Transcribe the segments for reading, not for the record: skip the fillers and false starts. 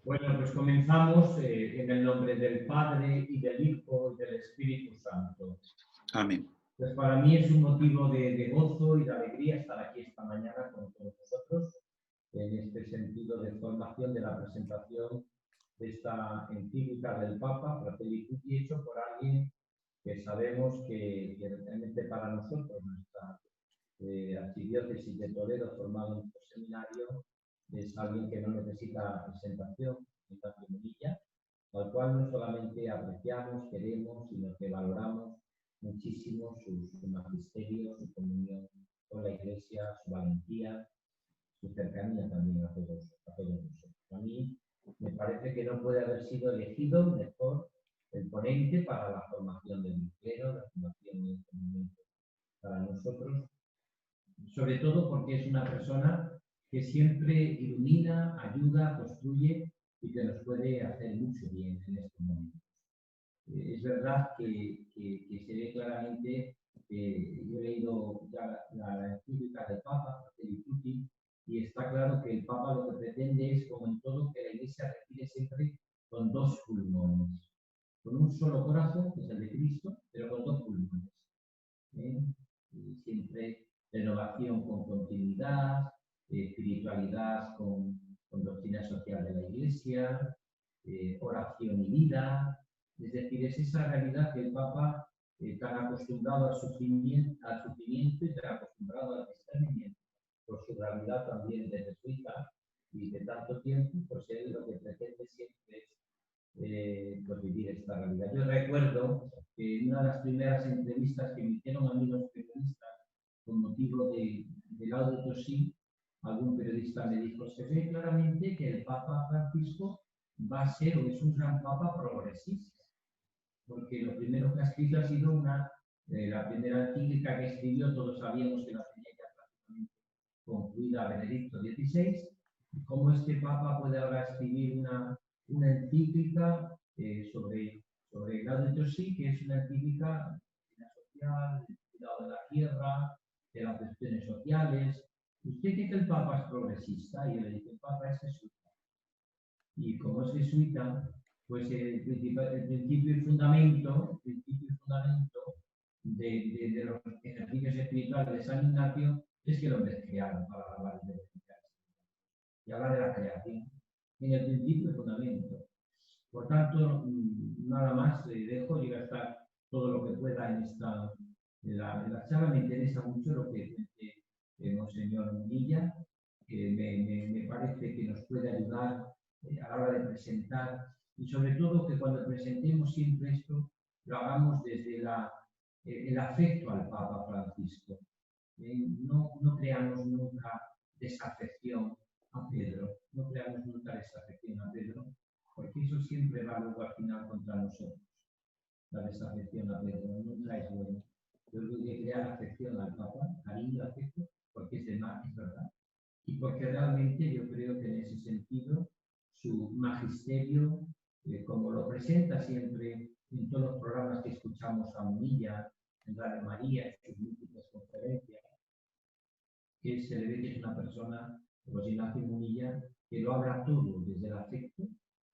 Bueno, pues comenzamos en el nombre del Padre y del Hijo y del Espíritu Santo. Amén. Pues para mí es un motivo de gozo y de alegría estar aquí esta mañana con todos vosotros en este sentido de formación de la presentación de esta encíclica del Papa, Fratelli Tutti, hecho por alguien que sabemos que realmente para nosotros, nuestra archidiócesis de Toledo, formado en nuestro seminario, es alguien que no necesita presentación, necesita Munilla, al cual no solamente apreciamos, queremos, sino que valoramos muchísimo su magisterio, su comunión con la Iglesia, su valentía, su cercanía también a todos nosotros. A mí me parece que no puede haber sido elegido mejor el ponente para la formación del clero, la formación en este momento para nosotros, sobre todo porque es una persona que siempre ilumina, ayuda, construye y que nos puede hacer mucho bien en este momento. Es verdad que se ve claramente, yo he leído ya la encíclica del Papa, Fratelli Tutti, y está claro que el Papa lo que pretende es, como en todo, que la Iglesia respire siempre con dos pulmones, con un solo corazón, que es el de Cristo, pero con dos pulmones. Siempre renovación con continuidad, espiritualidad con doctrina social de la Iglesia, oración y vida. Es decir, es esa realidad que el Papa, tan acostumbrado al sufrimiento y tan acostumbrado al discernimiento, por su realidad también de jesuita y de tanto tiempo, pues él lo que pretende siempre es pues vivir esta realidad. Yo recuerdo que en una de las primeras entrevistas que me hicieron a mí los periodistas con motivo de Laudato Si, algún periodista me dijo, se ve claramente que el Papa Francisco va a ser o es un gran Papa progresista, porque lo primero que ha escrito ha sido la primera encíclica que escribió, todos sabíamos que la tenía ya prácticamente concluida Benedicto XVI, y cómo este Papa puede ahora escribir una encíclica sobre Laudato Si, que es una encíclica de la social, del cuidado de la tierra, de las cuestiones sociales. Usted dice que el Papa es progresista, y yo le digo, el Papa es jesuita. Y como es jesuita, pues el principio y fundamento de los ejercicios espirituales de San Ignacio es que el hombre es creado para alabar y beneficiar. Y habla de la creación en el principio y fundamento. Por tanto, nada más dejo, llega a estar todo lo que pueda en la charla. Me interesa mucho lo que dice Monseñor Munilla, que me parece que nos puede ayudar a la hora de presentar, y sobre todo que cuando presentemos siempre esto, lo hagamos desde el afecto al Papa Francisco. No creamos nunca desafección a Pedro, no creamos nunca desafección a Pedro, porque eso siempre va luego al final contra nosotros. La desafección a Pedro nunca es bueno. Yo creo que crear afección al Papa, cariño, afecto, porque es verdad. Y porque realmente yo creo que en ese sentido su magisterio, como lo presenta siempre en todos los programas que escuchamos a Munilla, en Radio María, en sus múltiples conferencias, que se le ve que es una persona, como Ignacio Munilla, que lo habla todo desde el afecto,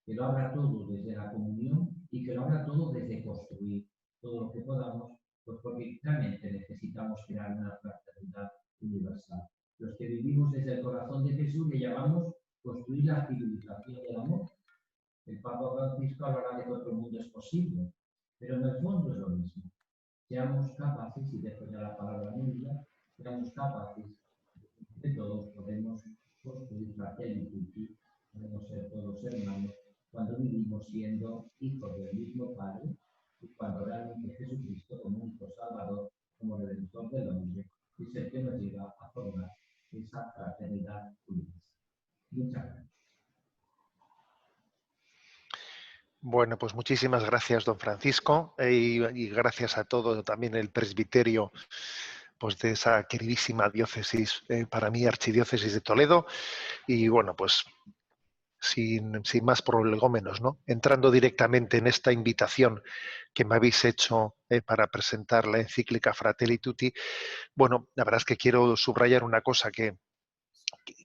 que lo habla todo desde la comunión y que lo habla todo desde construir todo lo que podamos, pues porque realmente necesitamos crear una fraternidad universal. Los que vivimos desde el corazón de Jesús le llamamos construir la civilización del amor. El Papa Francisco hablará de que otro mundo es posible, pero en el fondo es lo mismo. Seamos capaces, y dejo ya la palabra Munilla, seamos capaces de todos podemos construir Fratelli Tutti, podemos ser todos hermanos cuando vivimos siendo hijos del mismo Padre y cuando realmente Jesucristo, como único Salvador, como Redentor del hombre, es el que nos lleva a formar esa fraternidad universal. Muchas gracias. Bueno, pues muchísimas gracias, don Francisco, y gracias a todo también el presbiterio, pues de esa queridísima diócesis, para mí archidiócesis de Toledo. Y bueno, pues sin más prolegómenos, ¿no? Entrando directamente en esta invitación que me habéis hecho, para presentar la encíclica Fratelli Tutti. Bueno, la verdad es que quiero subrayar una cosa que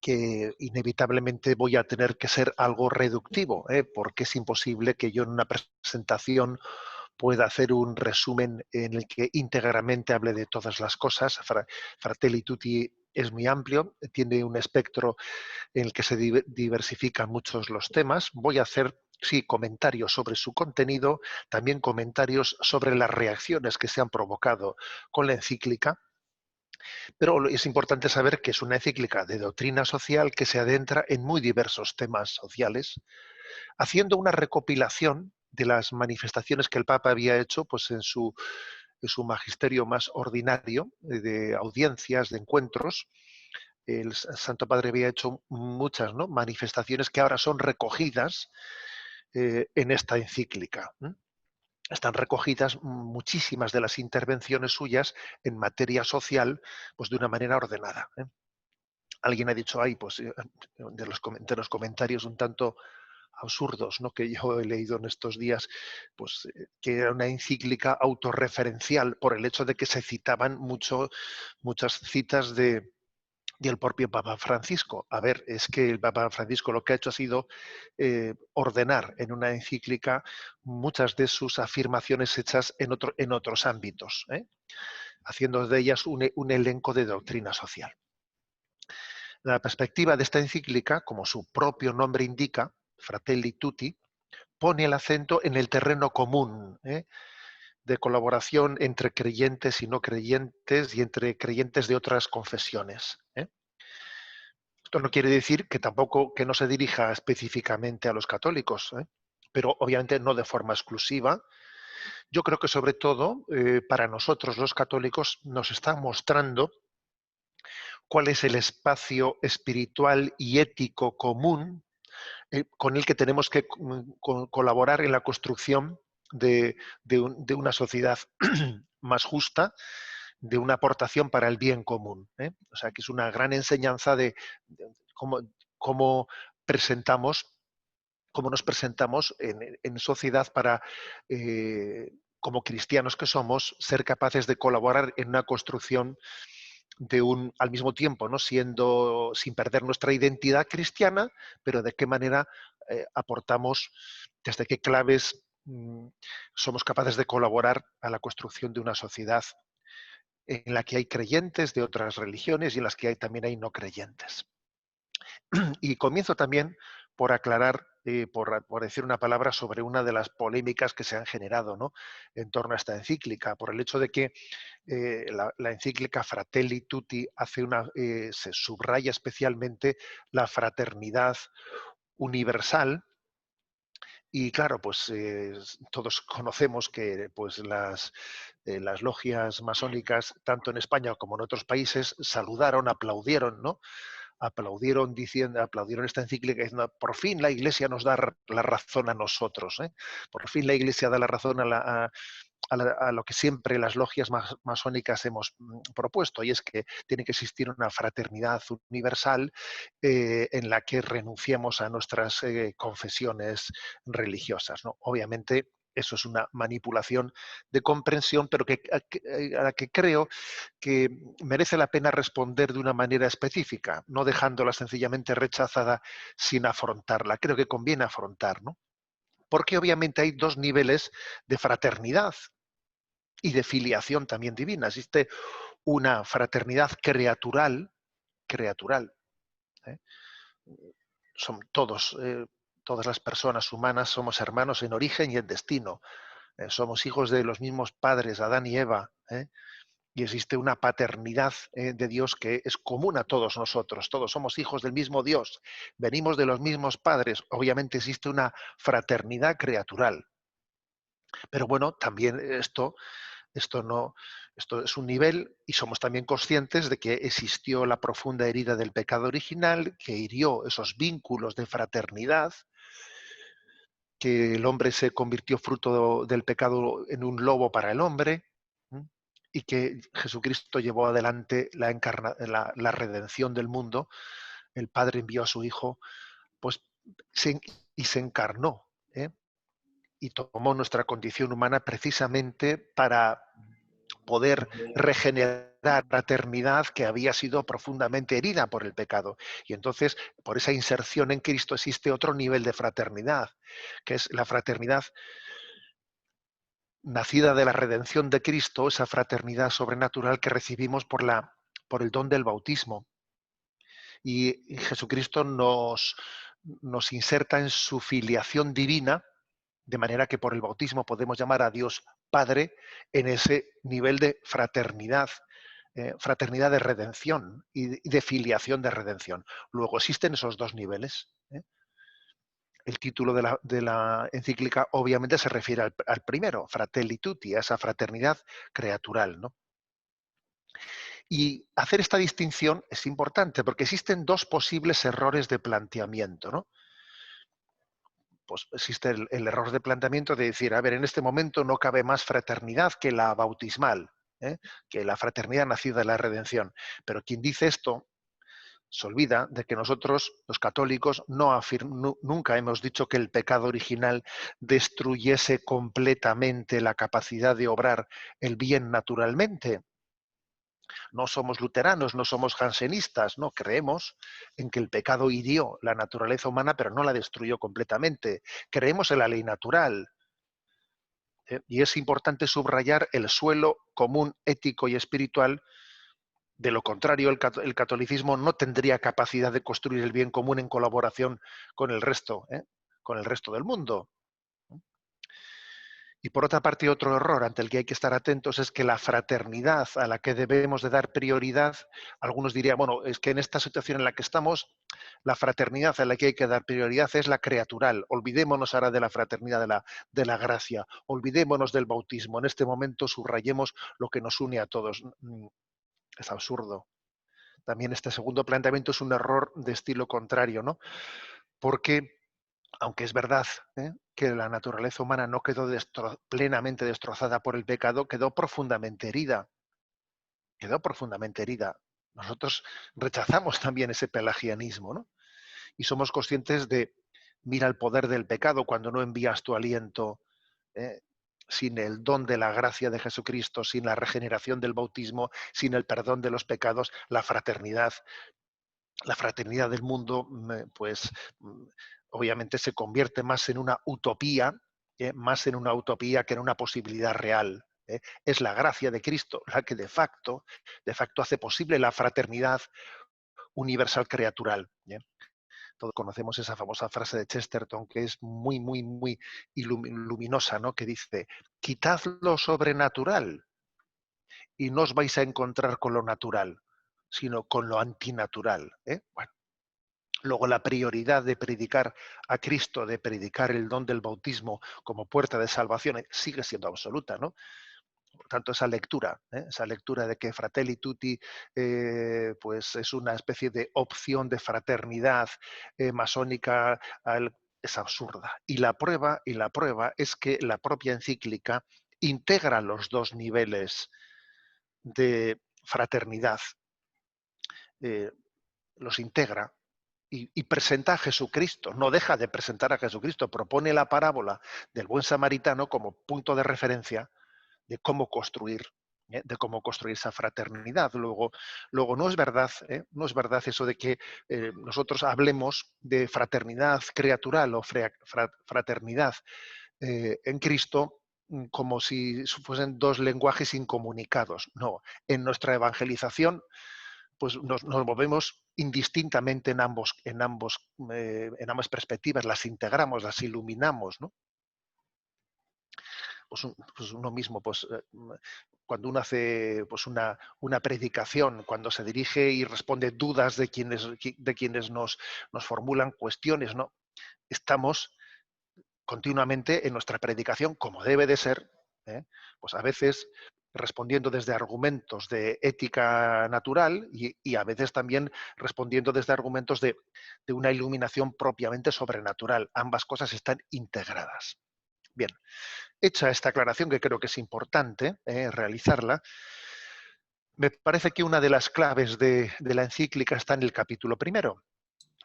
que inevitablemente voy a tener que ser algo reductivo, porque es imposible que yo en una presentación pueda hacer un resumen en el que íntegramente hable de todas las cosas. Fratelli Tutti es muy amplio, tiene un espectro en el que se diversifican muchos los temas. Voy a hacer, sí, comentarios sobre su contenido, también comentarios sobre las reacciones que se han provocado con la encíclica, pero es importante saber que es una encíclica de doctrina social que se adentra en muy diversos temas sociales, haciendo una recopilación de las manifestaciones que el Papa había hecho pues, en su magisterio más ordinario, de audiencias, de encuentros. El Santo Padre había hecho muchas, ¿no?, manifestaciones que ahora son recogidas en esta encíclica. Están recogidas muchísimas de las intervenciones suyas en materia social, pues de una manera ordenada. Alguien ha dicho ahí, pues de los comentarios un tanto absurdos, ¿no?, que yo he leído en estos días, pues que era una encíclica autorreferencial por el hecho de que se citaban muchas citas del propio Papa Francisco. A ver, es que el Papa Francisco lo que ha hecho ha sido ordenar en una encíclica muchas de sus afirmaciones hechas en otros ámbitos, haciendo de ellas un elenco de doctrina social. La perspectiva de esta encíclica, como su propio nombre indica, Fratelli Tutti, pone el acento en el terreno común, de colaboración entre creyentes y no creyentes y entre creyentes de otras confesiones. Esto no quiere decir que tampoco que no se dirija específicamente a los católicos, pero obviamente no de forma exclusiva. Yo creo que sobre todo para nosotros los católicos nos está mostrando cuál es el espacio espiritual y ético común con el que tenemos que colaborar en la construcción de una sociedad más justa, de una aportación para el bien común. O sea, que es una gran enseñanza de cómo presentamos, cómo nos presentamos en sociedad para, como cristianos que somos, ser capaces de colaborar en una construcción al mismo tiempo, ¿no?, siendo, sin perder nuestra identidad cristiana, pero de qué manera aportamos, desde qué claves somos capaces de colaborar a la construcción de una sociedad en la que hay creyentes de otras religiones y en las que también hay no creyentes. Y comienzo también por aclarar, por decir una palabra sobre una de las polémicas que se han generado, ¿no?, en torno a esta encíclica, por el hecho de que la encíclica Fratelli Tutti se subraya especialmente la fraternidad universal. Y claro, pues todos conocemos que pues las logias masónicas, tanto en España como en otros países, saludaron, aplaudieron, ¿no? Aplaudieron esta encíclica diciendo, por fin la Iglesia nos da la razón a nosotros, ¿eh? Por fin la Iglesia da la razón a lo que siempre las logias masónicas hemos propuesto, y es que tiene que existir una fraternidad universal en la que renunciemos a nuestras confesiones religiosas, ¿no? Obviamente eso es una manipulación de comprensión, pero a la que creo que merece la pena responder de una manera específica, no dejándola sencillamente rechazada sin afrontarla. Creo que conviene afrontar, ¿no? Porque obviamente hay dos niveles de fraternidad y de filiación también divina. Existe una fraternidad creatural. ¿eh? Son todas las personas humanas somos hermanos en origen y en destino. Somos hijos de los mismos padres, Adán y Eva. Y existe una paternidad de Dios que es común a todos nosotros. Todos somos hijos del mismo Dios. Venimos de los mismos padres. Obviamente existe una fraternidad creatural. Pero bueno, también esto es un nivel, y somos también conscientes de que existió la profunda herida del pecado original que hirió esos vínculos de fraternidad, que el hombre se convirtió fruto del pecado en un lobo para el hombre, ¿m? Y que Jesucristo llevó adelante la redención del mundo. El Padre envió a su Hijo, pues, se, y se encarnó, y tomó nuestra condición humana precisamente para poder regenerar fraternidad que había sido profundamente herida por el pecado. Y entonces, por esa inserción en Cristo existe otro nivel de fraternidad, que es la fraternidad nacida de la redención de Cristo, esa fraternidad sobrenatural que recibimos por el don del bautismo. Y Jesucristo nos inserta en su filiación divina, de manera que por el bautismo podemos llamar a Dios Padre en ese nivel de fraternidad, fraternidad de redención y de filiación de redención. Luego existen esos dos niveles. El título de la encíclica obviamente se refiere al primero, Fratelli Tutti, a esa fraternidad creatural, ¿no? Y hacer esta distinción es importante porque existen dos posibles errores de planteamiento, ¿no? Pues existe el error de planteamiento de decir, a ver, en este momento no cabe más fraternidad que la bautismal, que la fraternidad nacida de la redención. Pero quien dice esto se olvida de que nosotros, los católicos, nunca hemos dicho que el pecado original destruyese completamente la capacidad de obrar el bien naturalmente. No somos luteranos, no somos jansenistas, no creemos en que el pecado hirió la naturaleza humana, pero no la destruyó completamente. Creemos en la ley natural. Y es importante subrayar el suelo común ético y espiritual. De lo contrario, el catolicismo no tendría capacidad de construir el bien común en colaboración con el resto del mundo. Y por otra parte, otro error ante el que hay que estar atentos es que la fraternidad a la que debemos de dar prioridad, algunos dirían, bueno, es que en esta situación en la que estamos, la fraternidad a la que hay que dar prioridad es la creatural. Olvidémonos ahora de la fraternidad de la gracia, olvidémonos del bautismo. En este momento subrayemos lo que nos une a todos. Es absurdo. También este segundo planteamiento es un error de estilo contrario, ¿no? Porque, aunque es verdad que la naturaleza humana no quedó plenamente destrozada por el pecado, quedó profundamente herida. Quedó profundamente herida. Nosotros rechazamos también ese pelagianismo, ¿no? Y somos conscientes de, mira el poder del pecado cuando no envías tu aliento, ¿eh? Sin el don de la gracia de Jesucristo, sin la regeneración del bautismo, sin el perdón de los pecados, la fraternidad del mundo, pues obviamente se convierte más en una utopía, más en una utopía que en una posibilidad real. Es la gracia de Cristo la que de facto hace posible la fraternidad universal creatural. Todos conocemos esa famosa frase de Chesterton que es muy, muy, muy luminosa, ¿no? Que dice, quitad lo sobrenatural y no os vais a encontrar con lo natural, sino con lo antinatural. Bueno, luego la prioridad de predicar a Cristo, de predicar el don del bautismo como puerta de salvación, sigue siendo absoluta, ¿no? Por tanto, esa lectura de que Fratelli Tutti pues es una especie de opción de fraternidad masónica, es absurda. Y la prueba es que la propia encíclica integra los dos niveles de fraternidad, eh, los integra y presenta a Jesucristo, no deja de presentar a Jesucristo, propone la parábola del buen samaritano como punto de referencia de cómo construir esa fraternidad. Luego no es verdad eso de que nosotros hablemos de fraternidad creatural o fraternidad en Cristo como si fuesen dos lenguajes incomunicados. No, en nuestra evangelización pues nos movemos indistintamente en ambas perspectivas, las integramos, las iluminamos, ¿no? Pues uno mismo, cuando uno hace pues una predicación, cuando se dirige y responde dudas de quienes nos formulan cuestiones, ¿no? Estamos continuamente en nuestra predicación, como debe de ser, pues a veces respondiendo desde argumentos de ética natural y a veces también respondiendo desde argumentos de una iluminación propiamente sobrenatural. Ambas cosas están integradas. Bien, hecha esta aclaración, que creo que es importante realizarla, me parece que una de las claves de la encíclica está en el capítulo primero,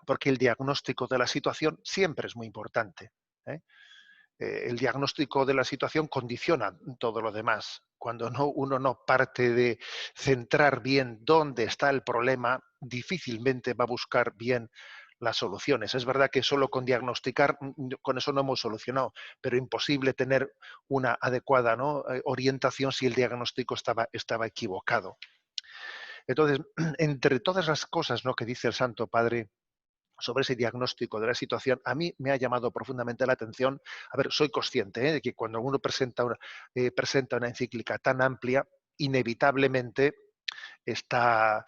porque el diagnóstico de la situación siempre es muy importante. ¿eh? el diagnóstico de la situación condiciona todo lo demás. Cuando uno no parte de centrar bien dónde está el problema, difícilmente va a buscar bien las soluciones. Es verdad que solo con diagnosticar, con eso no hemos solucionado, pero imposible tener una adecuada, ¿no?, orientación si el diagnóstico estaba equivocado. Entonces, entre todas las cosas, ¿no?, que dice el Santo Padre sobre ese diagnóstico de la situación, a mí me ha llamado profundamente la atención. A ver, soy consciente, de que cuando uno presenta una encíclica tan amplia, inevitablemente está,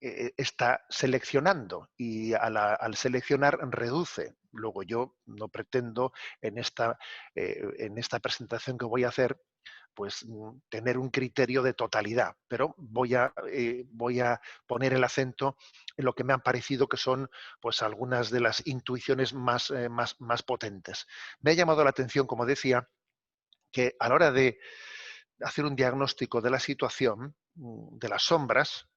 está seleccionando, y al seleccionar reduce. Luego yo no pretendo en esta presentación que voy a hacer, pues tener un criterio de totalidad, pero voy a poner el acento en lo que me han parecido que son, pues, algunas de las intuiciones más potentes. Me ha llamado la atención, como decía, que a la hora de hacer un diagnóstico de la situación, de las sombras,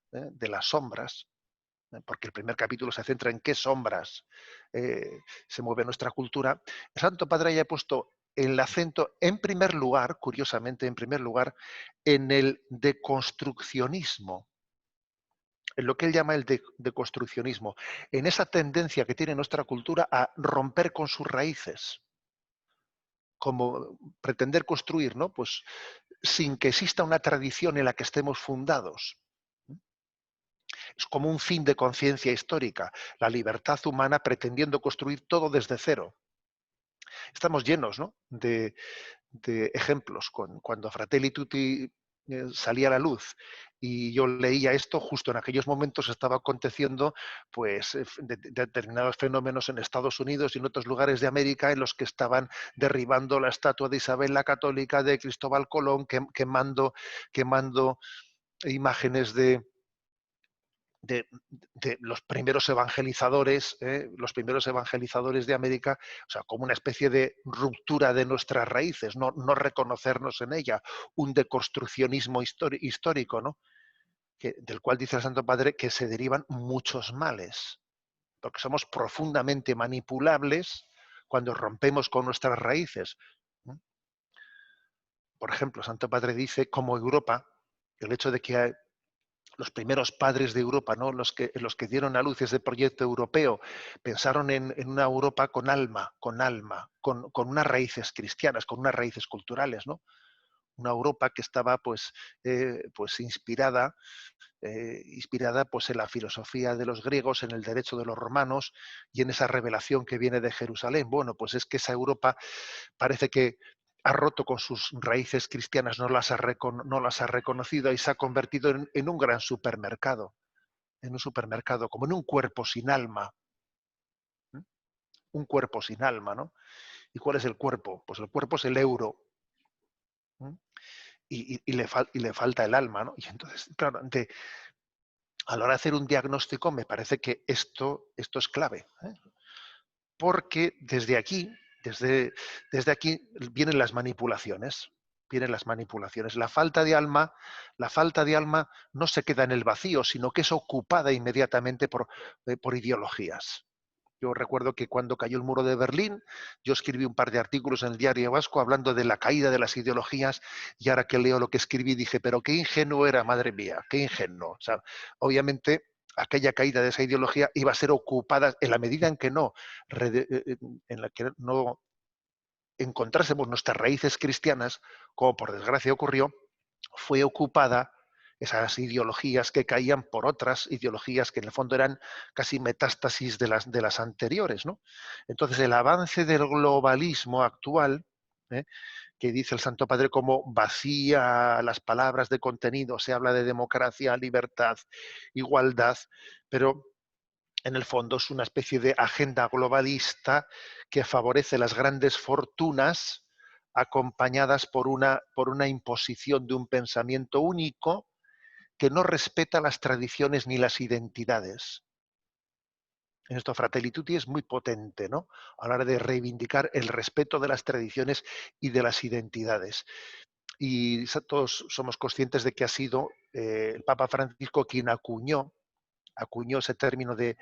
porque el primer capítulo se centra en qué sombras se mueve nuestra cultura, el Santo Padre haya puesto el acento, en primer lugar, curiosamente, en primer lugar, en el deconstruccionismo, en lo que él llama el deconstruccionismo, en esa tendencia que tiene nuestra cultura a romper con sus raíces, como pretender construir, ¿no?, pues sin que exista una tradición en la que estemos fundados. Es como un fin de conciencia histórica, la libertad humana pretendiendo construir todo desde cero. Estamos llenos, ¿no?, de ejemplos. Cuando Fratelli Tutti salía a la luz y yo leía esto, justo en aquellos momentos estaba aconteciendo, pues, determinados fenómenos en Estados Unidos y en otros lugares de América, en los que estaban derribando la estatua de Isabel la Católica, de Cristóbal Colón, quemando imágenes de los primeros evangelizadores de América, o sea, como una especie de ruptura de nuestras raíces, no reconocernos en ella, un deconstruccionismo histórico, ¿no?, del cual dice el Santo Padre que se derivan muchos males, porque somos profundamente manipulables cuando rompemos con nuestras raíces. Por ejemplo, el Santo Padre dice, como Europa, el hecho de que los primeros padres de Europa, ¿no?, los que dieron a luz ese proyecto europeo, pensaron en una Europa con unas raíces cristianas, con unas raíces culturales, ¿no? Una Europa que estaba, pues inspirada, pues, en la filosofía de los griegos, en el derecho de los romanos y en esa revelación que viene de Jerusalén. Bueno, pues es que esa Europa parece que ha roto con sus raíces cristianas, no las ha reconocido, y se ha convertido en un gran supermercado, como en un cuerpo sin alma. ¿Mm? Un cuerpo sin alma, ¿no? ¿Y cuál es el cuerpo? Pues el cuerpo es el euro. ¿Mm? Y le falta el alma, ¿no? Y entonces, claro, a la hora de hacer un diagnóstico, me parece que esto es clave, ¿eh? Porque desde aquí vienen las manipulaciones. Vienen las manipulaciones. La falta de alma no se queda en el vacío, sino que es ocupada inmediatamente por ideologías. Yo recuerdo que cuando cayó el muro de Berlín, yo escribí un par de artículos en el Diario Vasco hablando de la caída de las ideologías, y ahora que leo lo que escribí dije, pero qué ingenuo era, madre mía, qué ingenuo. O sea, obviamente aquella caída de esa ideología iba a ser ocupada en la medida en que en la que no encontrásemos nuestras raíces cristianas, como por desgracia ocurrió, fue ocupada esas ideologías que caían por otras ideologías que en el fondo eran casi metástasis de las anteriores, ¿no? Entonces el avance del globalismo actual, ¿eh?, que dice el Santo Padre como vacía las palabras de contenido, se habla de democracia, libertad, igualdad, pero en el fondo es una especie de agenda globalista que favorece las grandes fortunas, acompañadas por una imposición de un pensamiento único que no respeta las tradiciones ni las identidades. En esto Fratelli Tutti es muy potente, ¿no?, a la hora de reivindicar el respeto de las tradiciones y de las identidades. Y todos somos conscientes de que ha sido el Papa Francisco quien acuñó ese término de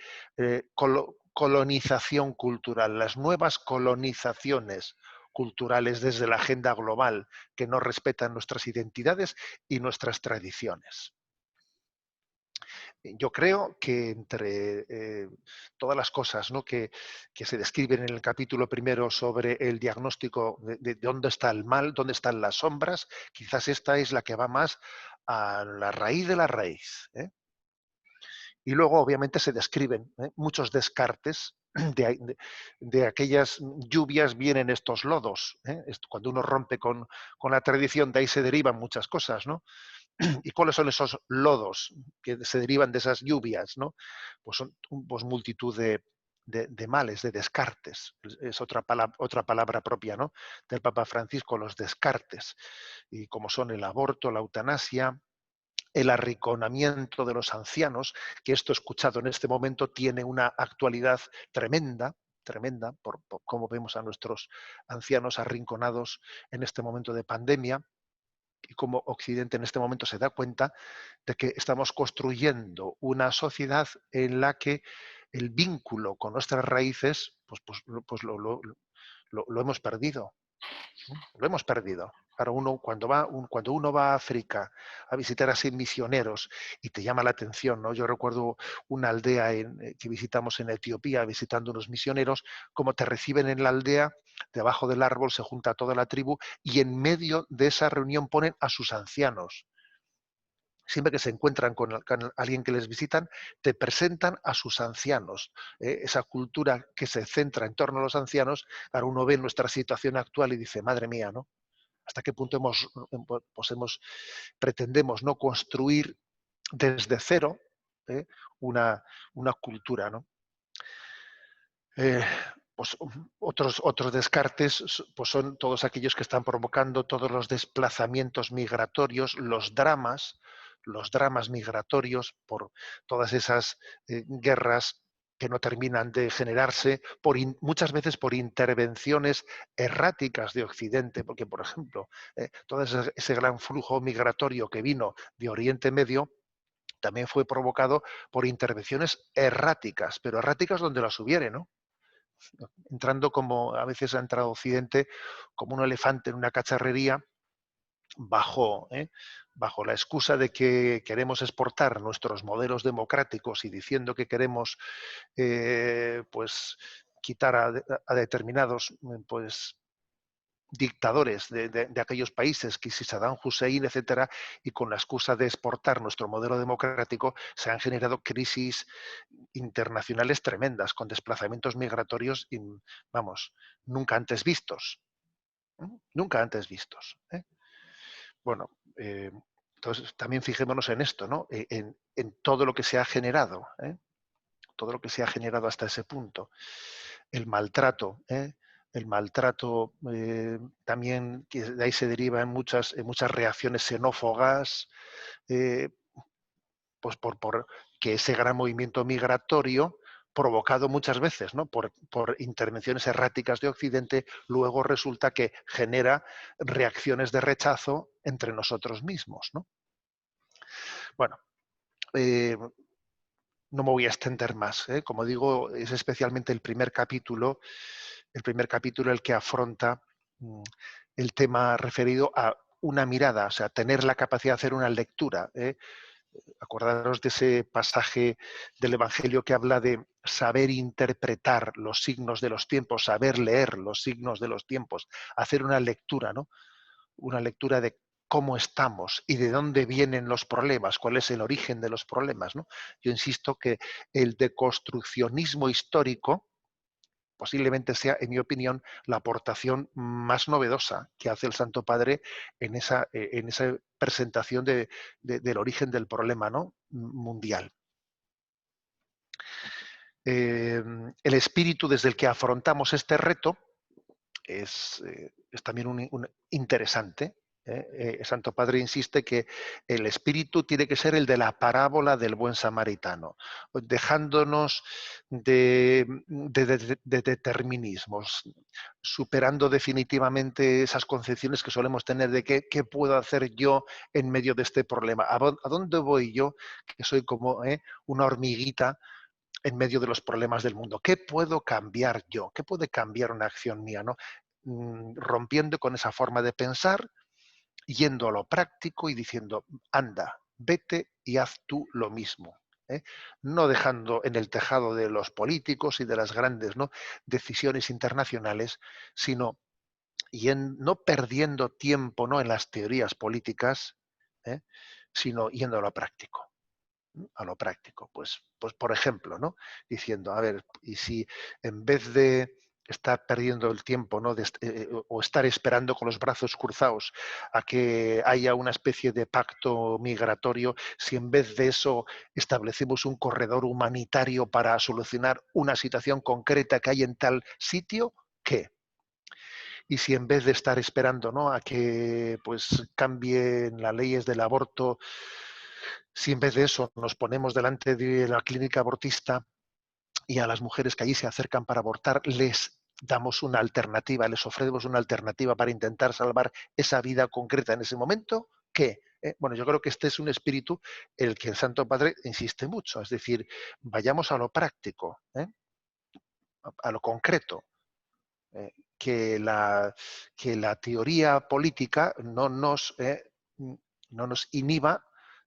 colonización cultural, las nuevas colonizaciones culturales desde la agenda global que no respetan nuestras identidades y nuestras tradiciones. Yo creo que entre todas las cosas, ¿no?, que se describen en el capítulo primero sobre el diagnóstico de dónde está el mal, dónde están las sombras, quizás esta es la que va más a la raíz de la raíz, ¿eh? Y luego, obviamente, se describen muchos descartes de aquellas lluvias vienen estos lodos. Cuando uno rompe con la tradición, de ahí se derivan muchas cosas, ¿no? ¿Y cuáles son esos lodos que se derivan de esas lluvias, ¿no? Pues son pues multitud de males, de descartes. Es otra palabra propia, ¿no?, del Papa Francisco, los descartes. Y como son el aborto, la eutanasia, el arrinconamiento de los ancianos, que esto escuchado en este momento tiene una actualidad tremenda, tremenda, por cómo vemos a nuestros ancianos arrinconados en este momento de pandemia, y cómo Occidente en este momento se da cuenta de que estamos construyendo una sociedad en la que el vínculo con nuestras raíces, lo hemos perdido. Lo hemos perdido. Ahora cuando uno va a África a visitar así misioneros y te llama la atención, ¿no? Yo recuerdo una aldea que visitamos en Etiopía, visitando unos misioneros, cómo te reciben en la aldea, debajo del árbol se junta toda la tribu y en medio de esa reunión ponen a sus ancianos. Siempre que se encuentran con alguien que les visitan, te presentan a sus ancianos. Esa cultura que se centra en torno a los ancianos, ahora uno ve nuestra situación actual y dice, madre mía, ¿no? ¿Hasta qué punto pretendemos no construir desde cero ¿eh? una cultura, ¿no? Eh, pues, otros descartes pues son todos aquellos que están provocando todos los desplazamientos migratorios, los dramas migratorios por todas esas guerras que no terminan de generarse muchas veces por intervenciones erráticas de Occidente, porque por ejemplo, todo ese gran flujo migratorio que vino de Oriente Medio también fue provocado por intervenciones erráticas, pero erráticas donde las hubiere, ¿no? Entrando como a veces ha entrado Occidente como un elefante en una cacharrería bajo la excusa de que queremos exportar nuestros modelos democráticos y diciendo que queremos pues quitar a determinados pues dictadores de aquellos países, que si Saddam Hussein, etcétera, y con la excusa de exportar nuestro modelo democrático se han generado crisis internacionales tremendas, con desplazamientos migratorios, vamos, nunca antes vistos. ¿Eh? Nunca antes vistos. Bueno, entonces también fijémonos en esto, ¿no? En todo lo que se ha generado, todo lo que se ha generado hasta ese punto. El maltrato, también, que de ahí se deriva en muchas reacciones xenófogas, eh, pues por que ese gran movimiento migratorio, provocado muchas veces, ¿no?, por intervenciones erráticas de Occidente, luego resulta que genera reacciones de rechazo entre nosotros mismos, ¿no? Bueno, eh, no me voy a extender más. Como digo, es especialmente el primer capítulo el que afronta el tema referido a una mirada, o sea, tener la capacidad de hacer una lectura. Acordaros de ese pasaje del Evangelio que habla de saber interpretar los signos de los tiempos, saber leer los signos de los tiempos, hacer una lectura, ¿no? Una lectura de cómo estamos y de dónde vienen los problemas, cuál es el origen de los problemas, ¿no? Yo insisto que el deconstruccionismo histórico posiblemente sea, en mi opinión, la aportación más novedosa que hace el Santo Padre en esa presentación del origen del problema, ¿no?, mundial. El espíritu desde el que afrontamos este reto es también un interesante. El Santo Padre insiste que el espíritu tiene que ser el de la parábola del buen samaritano, dejándonos de determinismos, superando definitivamente esas concepciones que solemos tener de qué puedo hacer yo en medio de este problema, a dónde voy yo, que soy como una hormiguita en medio de los problemas del mundo. ¿Qué puedo cambiar yo? ¿Qué puede cambiar una acción mía? ¿No? rompiendo con esa forma de pensar, yendo a lo práctico y diciendo, anda, vete y haz tú lo mismo. ¿Eh? No dejando en el tejado de los políticos y de las grandes, ¿no?, decisiones internacionales, sino no perdiendo tiempo, ¿no?, en las teorías políticas, ¿eh?, sino yendo a lo práctico. A lo práctico. Pues por ejemplo, ¿no?, diciendo, a ver, y si en vez de estar perdiendo el tiempo, ¿no?, o estar esperando con los brazos cruzados a que haya una especie de pacto migratorio, si en vez de eso establecemos un corredor humanitario para solucionar una situación concreta que hay en tal sitio, ¿qué? Y si en vez de estar esperando, ¿no?, a que pues cambien las leyes del aborto, si en vez de eso nos ponemos delante de la clínica abortista y a las mujeres que allí se acercan para abortar les damos una alternativa, les ofrecemos una alternativa para intentar salvar esa vida concreta en ese momento, ¿qué? Bueno, yo creo que este es un espíritu el que el Santo Padre insiste mucho, es decir, vayamos a lo práctico, a lo concreto, que la teoría política no nos inhiba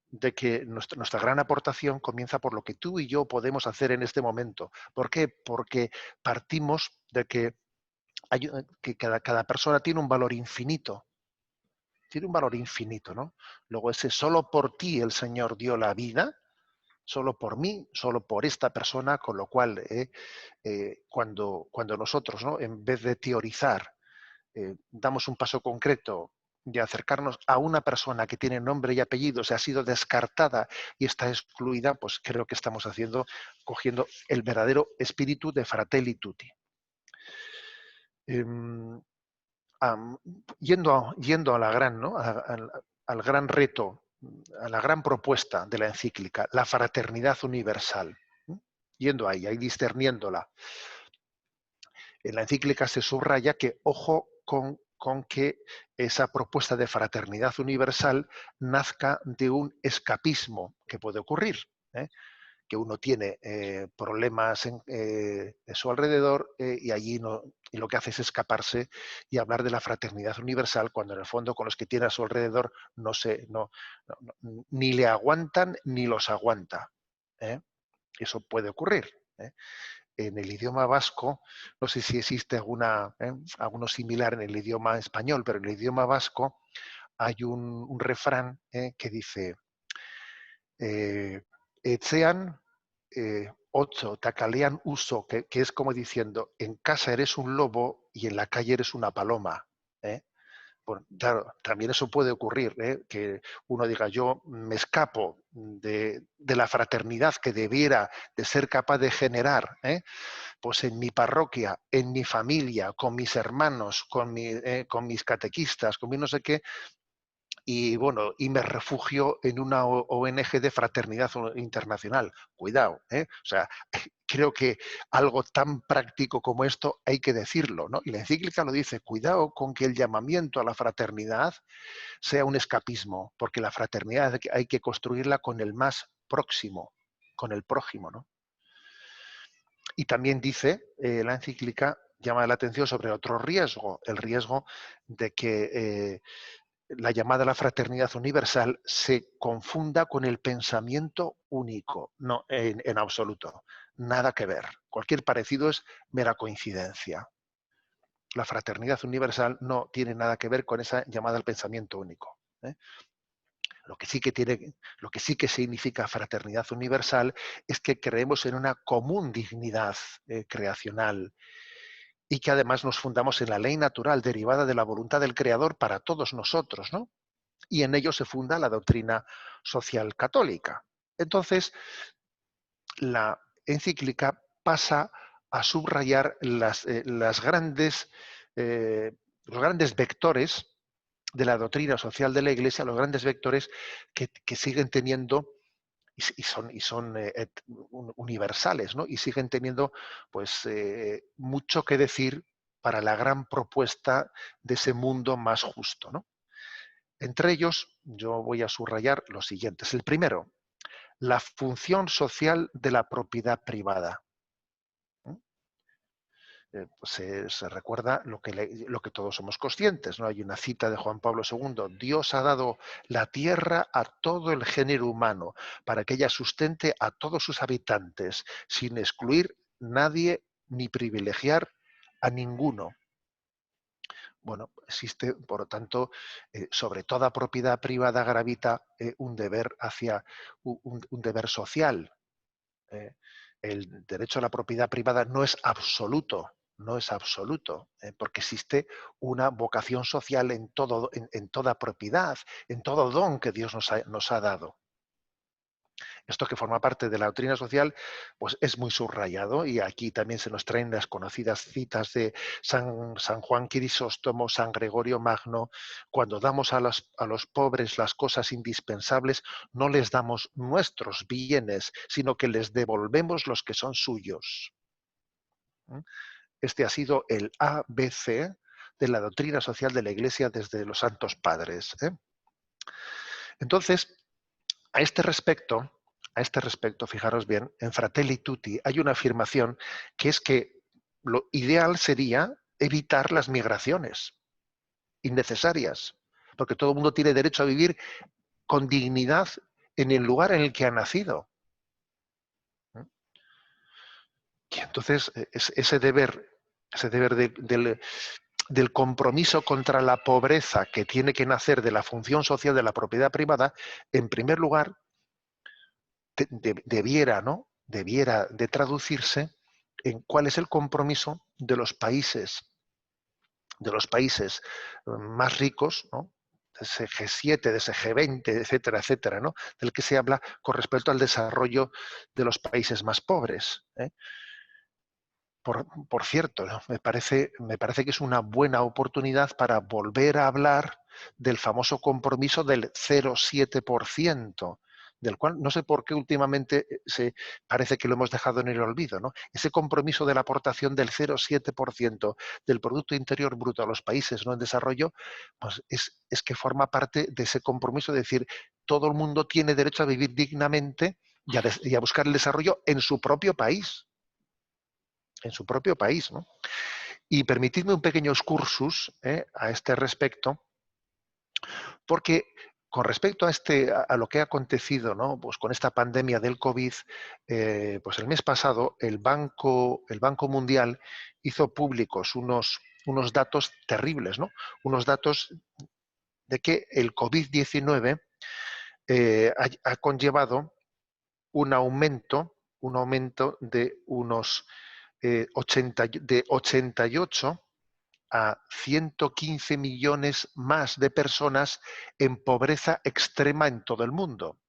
de que nuestra gran aportación comienza por lo que tú y yo podemos hacer en este momento. ¿Por qué? Porque partimos de que cada persona tiene un valor infinito. Tiene un valor infinito, ¿no? Luego ese solo por ti el Señor dio la vida, solo por mí, solo por esta persona, con lo cual cuando nosotros, ¿no?, en vez de teorizar, damos un paso concreto de acercarnos a una persona que tiene nombre y apellido, se ha sido descartada y está excluida, pues creo que estamos cogiendo el verdadero espíritu de Fratelli Tutti. Em, yendo a la gran, ¿no?, al gran reto, a la gran propuesta de la encíclica, la fraternidad universal, ¿no?, yendo ahí discerniéndola. En la encíclica se subraya que ojo con que esa propuesta de fraternidad universal nazca de un escapismo que puede ocurrir, ¿eh? Que uno tiene problemas de su alrededor y allí y lo que hace es escaparse y hablar de la fraternidad universal cuando en el fondo con los que tiene a su alrededor ni le aguantan ni los aguanta. ¿Eh? Eso puede ocurrir. ¿Eh? En el idioma vasco, no sé si existe alguno similar en el idioma español, pero en el idioma vasco hay un refrán que dice, etzean ocho, takalean uso, que es como diciendo, en casa eres un lobo y en la calle eres una paloma. ¿Eh? Bueno, claro, también eso puede ocurrir, que uno diga, yo me escapo de la fraternidad que debiera de ser capaz de generar, pues en mi parroquia, en mi familia, con mis hermanos, con mis catequistas, con mi no sé qué, y bueno, y me refugio en una ONG de fraternidad internacional. Cuidado, ¿eh? O sea, creo que algo tan práctico como esto hay que decirlo, ¿no? Y la encíclica lo dice, cuidado con que el llamamiento a la fraternidad sea un escapismo, porque la fraternidad hay que construirla con el más próximo, con el prójimo, ¿no? Y también dice, la encíclica llama la atención sobre otro riesgo, el riesgo de que la llamada a la fraternidad universal se confunda con el pensamiento único. No, en absoluto. Nada que ver. Cualquier parecido es mera coincidencia. La fraternidad universal no tiene nada que ver con esa llamada al pensamiento único. Lo que sí que significa fraternidad universal es que creemos en una común dignidad creacional y que además nos fundamos en la ley natural derivada de la voluntad del Creador para todos nosotros, ¿no? Y en ello se funda la doctrina social católica. Entonces, la encíclica pasa a subrayar eh, los grandes vectores de la doctrina social de la Iglesia, los grandes vectores que siguen teniendo y son universales, ¿no? Y siguen teniendo pues mucho que decir para la gran propuesta de ese mundo más justo, ¿no? Entre ellos, yo voy a subrayar los siguientes. El primero, la función social de la propiedad privada. ¿Mm? pues se recuerda lo que todos somos conscientes, ¿no? Hay una cita de Juan Pablo II: Dios ha dado la tierra a todo el género humano para que ella sustente a todos sus habitantes, sin excluir nadie ni privilegiar a ninguno. Bueno, existe, por lo tanto, sobre toda propiedad privada gravita un deber hacia un deber social. eh, el derecho a la propiedad privada no es absoluto, no es absoluto, porque existe una vocación social en toda propiedad, en todo don que Dios nos ha dado. Esto, que forma parte de la doctrina social, pues es muy subrayado, y aquí también se nos traen las conocidas citas de San Juan Crisóstomo, San Gregorio Magno: cuando damos a los pobres las cosas indispensables, no les damos nuestros bienes, sino que les devolvemos los que son suyos. ¿Mm? Este ha sido el ABC de la doctrina social de la Iglesia desde los Santos Padres, ¿eh? Entonces, A este respecto, fijaros bien, en Fratelli Tutti hay una afirmación, que es que lo ideal sería evitar las migraciones innecesarias, porque todo el mundo tiene derecho a vivir con dignidad en el lugar en el que ha nacido. Y entonces ese deber del compromiso contra la pobreza, que tiene que nacer de la función social de la propiedad privada, en primer lugar, debiera, ¿no? Debiera de traducirse en cuál es el compromiso de los países más ricos, ¿no? De ese G7, de ese G20, etcétera, etcétera, ¿no? Del que se habla con respecto al desarrollo de los países más pobres, ¿eh? Por cierto, ¿no? Me parece que es una buena oportunidad para volver a hablar del famoso compromiso del 0,7%, del cual no sé por qué últimamente parece que lo hemos dejado en el olvido, ¿no? Ese compromiso de la aportación del 0,7% del Producto Interior Bruto a los países no en desarrollo, pues es que forma parte de ese compromiso de decir: todo el mundo tiene derecho a vivir dignamente y a buscar el desarrollo en su propio país. En su propio país, ¿no? Y permitidme un pequeño excursus a este respecto, porque con respecto a lo que ha acontecido, ¿no? Pues con esta pandemia del COVID, pues el mes pasado el Banco Mundial hizo públicos unos datos terribles, ¿no? Unos datos de que el COVID-19 ha conllevado un aumento de unos 88 a 115 millones más de personas en pobreza extrema en todo el mundo.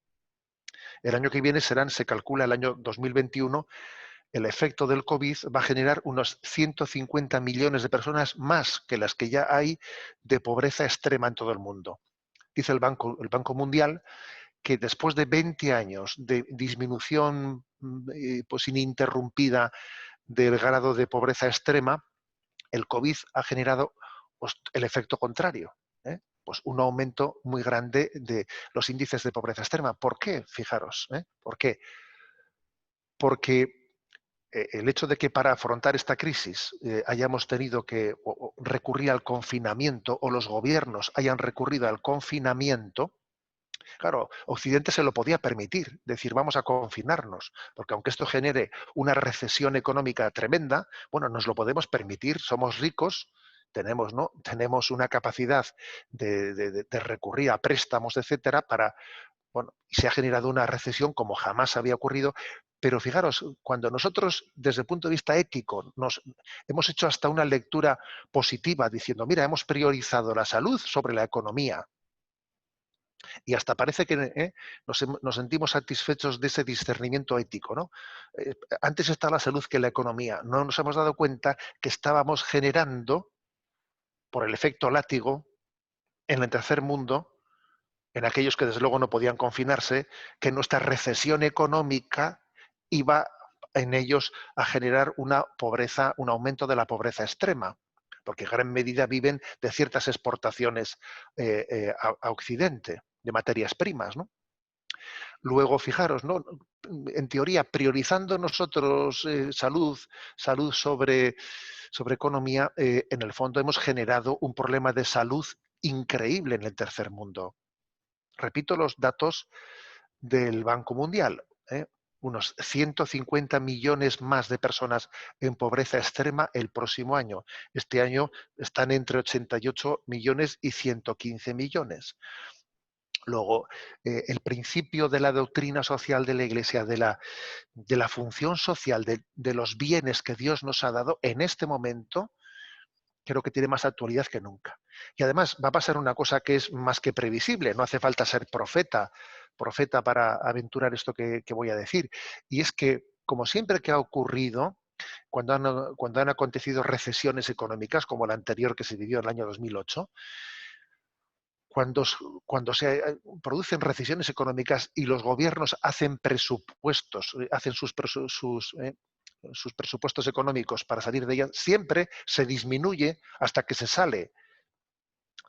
El año que viene se calcula el año 2021, el efecto del COVID va a generar unos 150 millones de personas más que las que ya hay de pobreza extrema en todo el mundo. Dice el Banco Mundial que después de 20 años de disminución pues ininterrumpida del grado de pobreza extrema, el COVID ha generado pues, el efecto contrario, ¿eh? Pues un aumento muy grande de los índices de pobreza extrema. ¿Por qué? Fijaros, ¿eh? ¿Por qué? Porque el hecho de que para afrontar esta crisis hayamos tenido que recurrir al confinamiento, o los gobiernos hayan recurrido al confinamiento, claro, Occidente se lo podía permitir, decir: vamos a confinarnos, porque aunque esto genere una recesión económica tremenda, bueno, nos lo podemos permitir, somos ricos, tenemos, ¿no? Tenemos una capacidad de recurrir a préstamos, etcétera, bueno, y se ha generado una recesión como jamás había ocurrido. Pero fijaros, cuando nosotros, desde el punto de vista ético, hemos hecho hasta una lectura positiva, diciendo: mira, hemos priorizado la salud sobre la economía, y hasta parece que nos sentimos satisfechos de ese discernimiento ético, ¿no? Antes está la salud que la economía. No nos hemos dado cuenta que estábamos generando, por el efecto látigo, en el tercer mundo, en aquellos que desde luego no podían confinarse, que nuestra recesión económica iba en ellos a generar una pobreza, un aumento de la pobreza extrema, porque en gran medida viven de ciertas exportaciones a Occidente, de materias primas, ¿no? Luego, fijaros, ¿no? En teoría, priorizando nosotros salud sobre economía, en el fondo hemos generado un problema de salud increíble en el tercer mundo. Repito los datos del Banco Mundial. Unos 150 millones más de personas en pobreza extrema el próximo año. Este año están entre 88 millones y 115 millones. Luego, el principio de la doctrina social de la Iglesia, de la función social, de los bienes que Dios nos ha dado, en este momento creo que tiene más actualidad que nunca. Y además va a pasar una cosa que es más que previsible, no hace falta ser profeta para aventurar esto que voy a decir. Y es que, como siempre que ha ocurrido, cuando han acontecido recesiones económicas, como la anterior que se vivió en el año 2008, cuando, cuando se producen recesiones económicas y los gobiernos hacen presupuestos, hacen sus presupuestos económicos para salir de ellas, siempre se disminuye hasta que se sale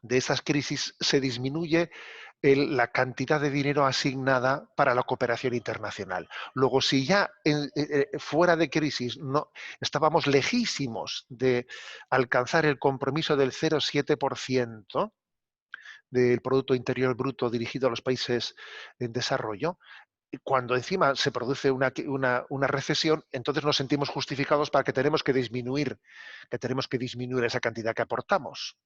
de esas crisis, se disminuye la cantidad de dinero asignada para la cooperación internacional. Luego, si ya fuera de crisis no estábamos lejísimos de alcanzar el compromiso del 0,7% del Producto Interior Bruto dirigido a los países en desarrollo, cuando encima se produce una recesión, entonces nos sentimos justificados para que tenemos que disminuir esa cantidad que aportamos.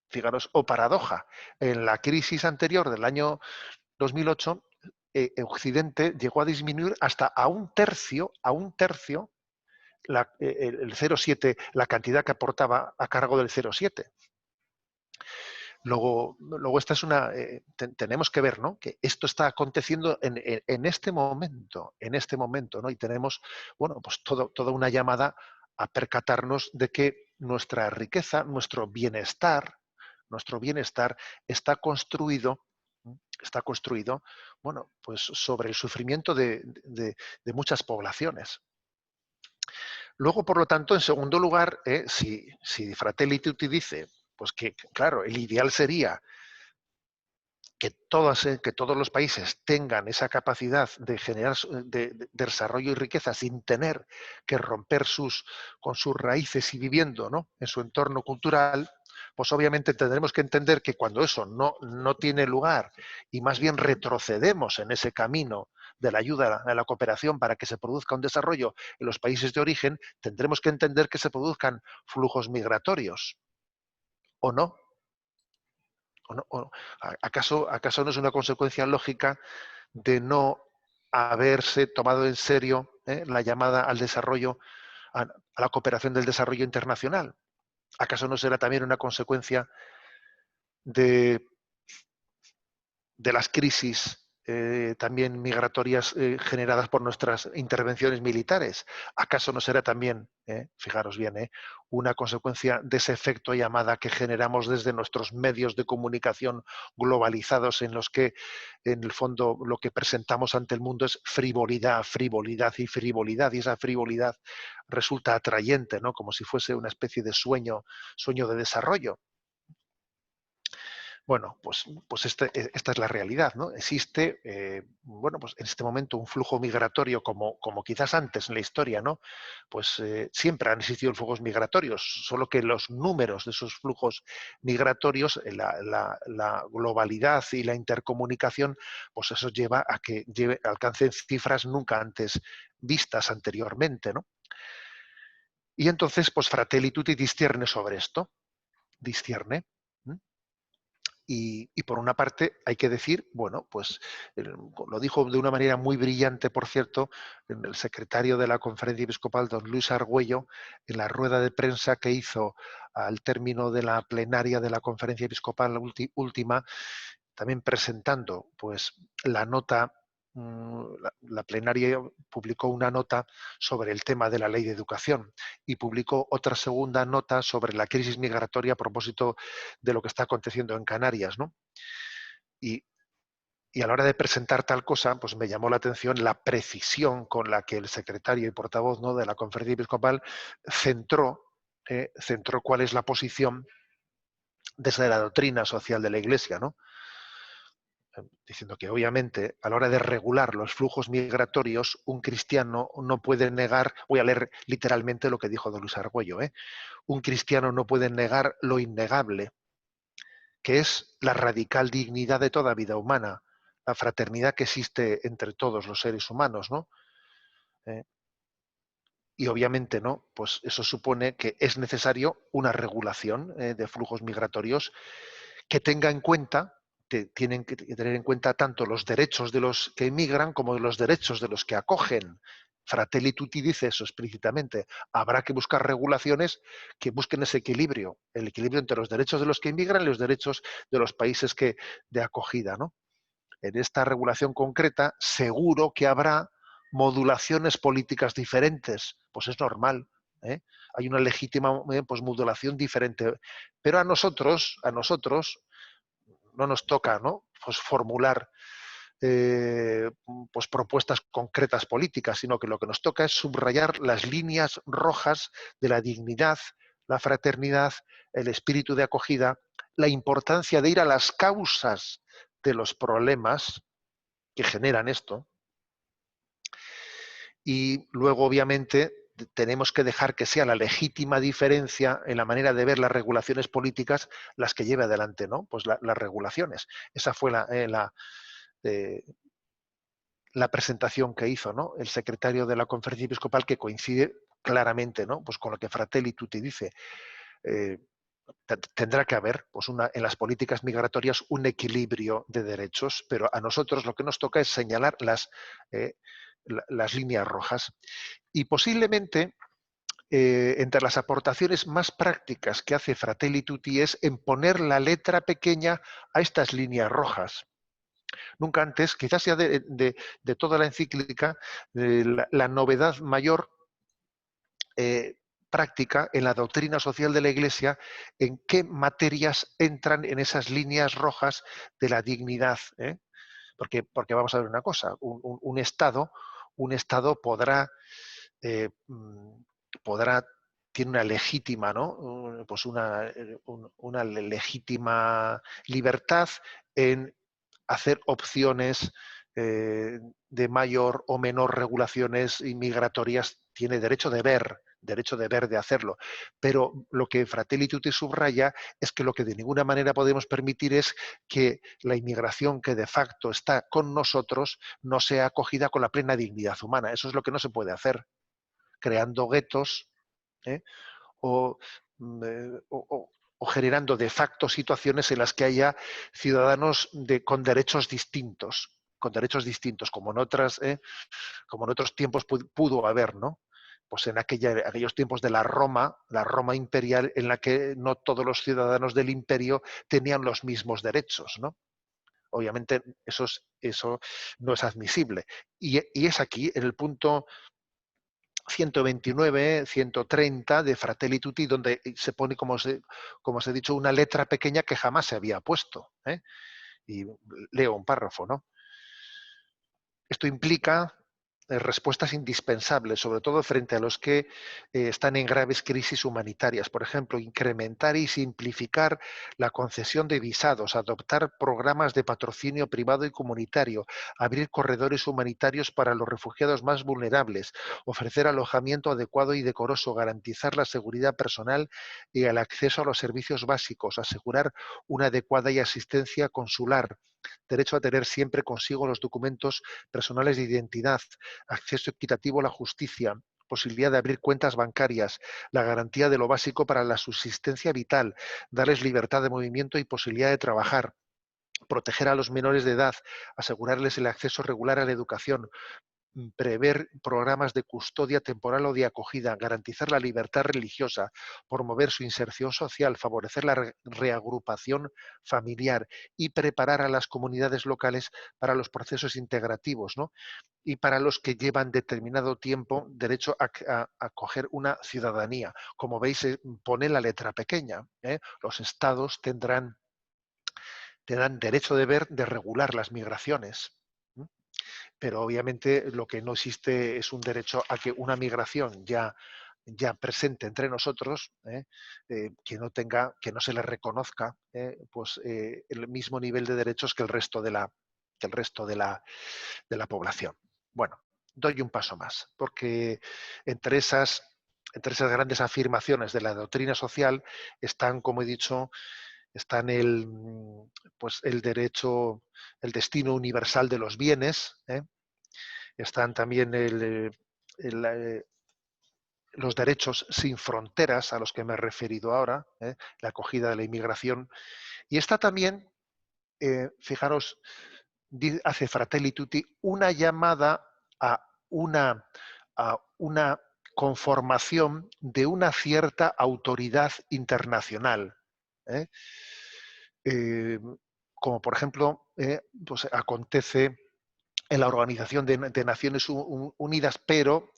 Fijaros, o paradoja, en la crisis anterior del año 2008, Occidente llegó a disminuir hasta a un tercio, el 0,7, la cantidad que aportaba a cargo del 0,7. Luego esta es tenemos que ver, ¿no? Que esto está aconteciendo en este momento, ¿no? Y tenemos, bueno, pues toda una llamada a percatarnos de que nuestra riqueza, nuestro bienestar está construido, bueno, pues sobre el sufrimiento de muchas poblaciones. Luego, por lo tanto, en segundo lugar, si Fratelli Tutti dice, pues que, claro, el ideal sería que todos los países tengan esa capacidad de generar de desarrollo y riqueza sin tener que romper con sus raíces y viviendo, ¿no?, en su entorno cultural, pues obviamente tendremos que entender que cuando eso no tiene lugar y más bien retrocedemos en ese camino de la ayuda a la cooperación para que se produzca un desarrollo en los países de origen, tendremos que entender que se produzcan flujos migratorios, ¿o no? ¿Acaso no es una consecuencia lógica de no haberse tomado en serio la llamada al desarrollo, a la cooperación del desarrollo internacional? ¿Acaso no será también una consecuencia de, de las crisis también migratorias generadas por nuestras intervenciones militares? ¿Acaso no será también, fijaros bien, una consecuencia de ese efecto llamada que generamos desde nuestros medios de comunicación globalizados, en los que en el fondo lo que presentamos ante el mundo es frivolidad, frivolidad y frivolidad, y esa frivolidad resulta atrayente, ¿no?, como si fuese una especie de sueño de desarrollo? Bueno, pues esta es la realidad, ¿no? Existe, bueno, pues en este momento un flujo migratorio como quizás antes en la historia, ¿no? Pues siempre han existido flujos migratorios, solo que los números de esos flujos migratorios, la globalidad y la intercomunicación, pues eso lleva a que alcancen cifras nunca antes vistas anteriormente, ¿no? Y entonces, pues Fratelli Tutti discierne sobre esto, discierne. Y por una parte hay que decir, bueno, pues lo dijo de una manera muy brillante, por cierto, el secretario de la Conferencia Episcopal, don Luis Argüello, en la rueda de prensa que hizo al término de la plenaria de la Conferencia Episcopal última, también presentando pues la nota. La plenaria publicó una nota sobre el tema de la ley de educación y publicó otra segunda nota sobre la crisis migratoria a propósito de lo que está aconteciendo en Canarias, ¿no? Y, y a la hora de presentar tal cosa, pues me llamó la atención la precisión con la que el secretario y portavoz, ¿no?, de la Conferencia Episcopal centró cuál es la posición desde la doctrina social de la Iglesia, ¿no? diciendo que obviamente a la hora de regular los flujos migratorios, un cristiano no puede negar, voy a leer literalmente lo que dijo don Luis Argüello, un cristiano no puede negar lo innegable, que es la radical dignidad de toda vida humana, la fraternidad que existe entre todos los seres humanos, ¿no? Eh, y obviamente, ¿no? Pues eso supone que es necesario una regulación de flujos migratorios que tenga en cuenta, tienen que tener en cuenta tanto los derechos de los que emigran como los derechos de los que acogen. Fratelli Tutti dice eso explícitamente. Habrá que buscar regulaciones que busquen ese equilibrio, el equilibrio entre los derechos de los que emigran y los derechos de los países de acogida, ¿no? En esta regulación concreta, seguro que habrá modulaciones políticas diferentes, pues es normal, ¿eh? Hay una legítima pues, modulación diferente, pero a nosotros no nos toca, ¿no? Pues formular pues propuestas concretas políticas, sino que lo que nos toca es subrayar las líneas rojas de la dignidad, la fraternidad, el espíritu de acogida, la importancia de ir a las causas de los problemas que generan esto. Y luego, obviamente, tenemos que dejar que sea la legítima diferencia en la manera de ver las regulaciones políticas las que lleve adelante, ¿no? Pues las regulaciones. Esa fue eh, la presentación que hizo, ¿no? El secretario de la Conferencia Episcopal, que coincide claramente, ¿no? Pues con lo que Fratelli Tutti dice. Eh, Tendrá que haber, pues en las políticas migratorias, un equilibrio de derechos, pero a nosotros lo que nos toca es señalar eh, las líneas rojas. Y posiblemente entre las aportaciones más prácticas que hace Fratelli Tutti es en poner la letra pequeña a estas líneas rojas. Nunca antes, quizás sea de toda la encíclica, la novedad mayor práctica en la doctrina social de la Iglesia, en qué materias entran en esas líneas rojas de la dignidad. Porque vamos a ver una cosa, un Estado podrá, eh, mm, podrá tiene una legítima, ¿no? Pues una legítima libertad en hacer opciones de mayor o menor regulaciones inmigratorias, tiene derecho de ver de hacerlo. Pero lo que Fratelli Tutti subraya es que lo que de ninguna manera podemos permitir es que la inmigración que de facto está con nosotros no sea acogida con la plena dignidad humana. Eso es lo que no se puede hacer, creando guetos, ¿eh? o, o generando de facto situaciones en las que haya ciudadanos con derechos distintos, como en otros tiempos pudo haber, ¿no? Pues en aquellos tiempos de la Roma imperial, en la que no todos los ciudadanos del imperio tenían los mismos derechos, ¿no? Obviamente eso no es admisible. Y es aquí, en el punto 129, 130 de Fratelli Tutti, donde se pone, como os he dicho, una letra pequeña que jamás se había puesto. Y leo un párrafo, ¿no? Esto implica respuestas indispensables, sobre todo frente a los que están en graves crisis humanitarias. Por ejemplo, incrementar y simplificar la concesión de visados, adoptar programas de patrocinio privado y comunitario, abrir corredores humanitarios para los refugiados más vulnerables, ofrecer alojamiento adecuado y decoroso, garantizar la seguridad personal y el acceso a los servicios básicos, asegurar una adecuada y asistencia consular, derecho a tener siempre consigo los documentos personales de identidad, acceso equitativo a la justicia, posibilidad de abrir cuentas bancarias, la garantía de lo básico para la subsistencia vital, darles libertad de movimiento y posibilidad de trabajar, proteger a los menores de edad, asegurarles el acceso regular a la educación, prever programas de custodia temporal o de acogida, garantizar la libertad religiosa, promover su inserción social, favorecer la reagrupación familiar y preparar a las comunidades locales para los procesos integrativos, ¿no? Y para los que llevan determinado tiempo derecho a coger una ciudadanía. Como veis, pone la letra pequeña. Los estados tendrán derecho de regular las migraciones. Pero obviamente lo que no existe es un derecho a que una migración ya presente entre nosotros, que no se le reconozca el mismo nivel de derechos que el resto que el resto de la población. Bueno, doy un paso más, porque entre esas, entre esas grandes afirmaciones de la doctrina social están, como he dicho, están pues el derecho, el destino universal de los bienes, ¿eh? Están también el, eh, los derechos sin fronteras a los que me he referido ahora, ¿eh? La acogida de la inmigración. Y está también, fijaros, hace Fratelli Tutti una llamada a una, a una conformación de una cierta autoridad internacional. ¿Eh? Eh, Como por ejemplo, pues acontece en la Organización de Naciones Unidas, pero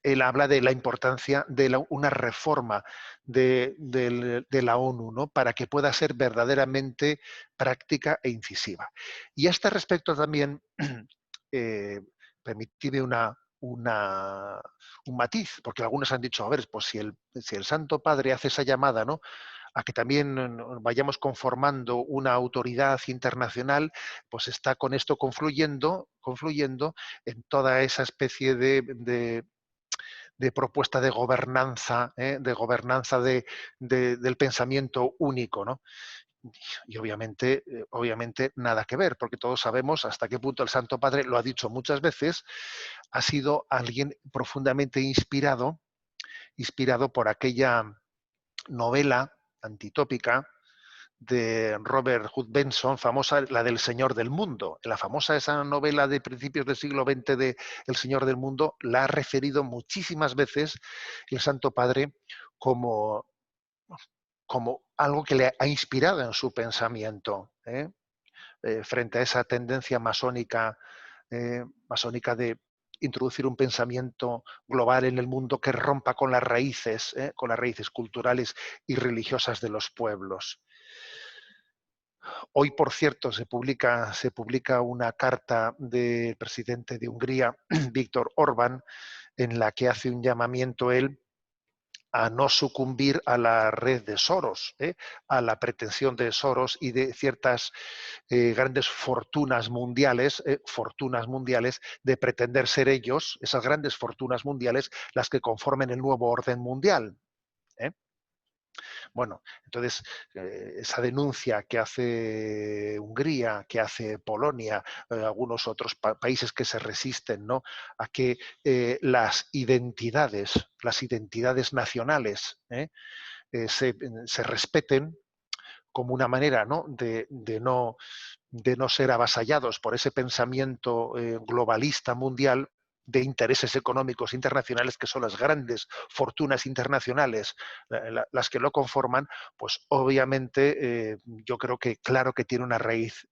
él habla de la importancia de una reforma de la ONU, ¿no? Para que pueda ser verdaderamente práctica e incisiva. Y a este respecto también, eh, permitidme un matiz, porque algunos han dicho, a ver, pues si el Santo Padre hace esa llamada, ¿no?, a que también vayamos conformando una autoridad internacional, pues está con esto confluyendo en toda esa especie de propuesta de gobernanza del pensamiento único, ¿no? Y obviamente nada que ver, porque todos sabemos hasta qué punto el Santo Padre, lo ha dicho muchas veces, ha sido alguien profundamente inspirado por aquella novela antitópica de Robert Hood Benson, famosa, la del Señor del Mundo. La famosa esa novela de principios del siglo XX de El Señor del Mundo la ha referido muchísimas veces el Santo Padre como, como algo que le ha inspirado en su pensamiento, frente a esa tendencia masónica de introducir un pensamiento global en el mundo que rompa con las raíces culturales y religiosas de los pueblos. Hoy, por cierto, se publica una carta del presidente de Hungría, Víctor Orbán, en la que hace un llamamiento él a no sucumbir a la red de Soros, a la pretensión de Soros y de ciertas grandes fortunas mundiales, de pretender ser ellos, esas grandes fortunas mundiales, las que conformen el nuevo orden mundial. ¿Eh? Bueno, entonces esa denuncia que hace Hungría, que hace Polonia, algunos otros países que se resisten, ¿no?, a que las identidades nacionales se respeten como una manera, ¿no?, de no ser avasallados por ese pensamiento globalista mundial de intereses económicos internacionales, que son las grandes fortunas internacionales las que lo conforman, pues obviamente yo creo que claro que tiene una raíz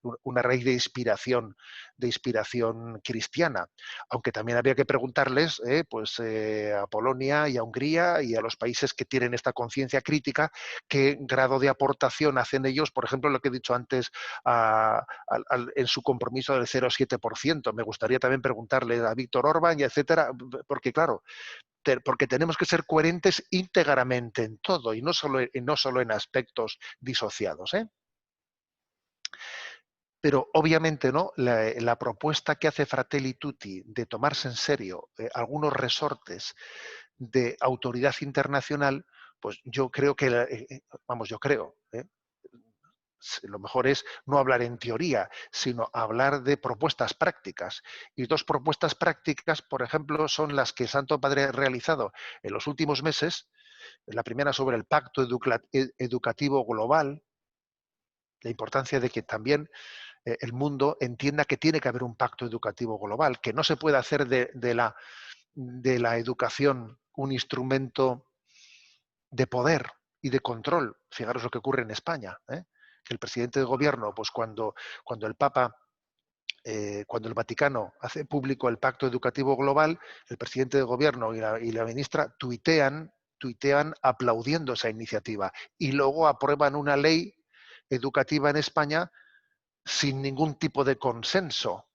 de inspiración cristiana. Aunque también habría que preguntarles a Polonia y a Hungría y a los países que tienen esta conciencia crítica, qué grado de aportación hacen ellos, por ejemplo, lo que he dicho antes, en su compromiso del 0,7%. Me gustaría también preguntarle a Víctor Orbán y etcétera, porque claro, porque tenemos que ser coherentes íntegramente en todo y no solo en aspectos disociados, ¿eh? Pero obviamente, ¿no?, la propuesta que hace Fratelli Tutti de tomarse en serio algunos resortes de autoridad internacional, pues yo creo que, yo creo, lo mejor es no hablar en teoría, sino hablar de propuestas prácticas. Y dos propuestas prácticas, por ejemplo, son las que Santo Padre ha realizado en los últimos meses. La primera sobre el Pacto Educativo Global, la importancia de que también el mundo entienda que tiene que haber un pacto educativo global, que no se puede hacer de la educación un instrumento de poder y de control. Fijaros lo que ocurre en España, que el presidente de gobierno, pues cuando el Papa, cuando el Vaticano hace público el Pacto Educativo Global, el presidente de gobierno y la ministra tuitean aplaudiendo esa iniciativa y luego aprueban una ley educativa en España sin ningún tipo de consenso,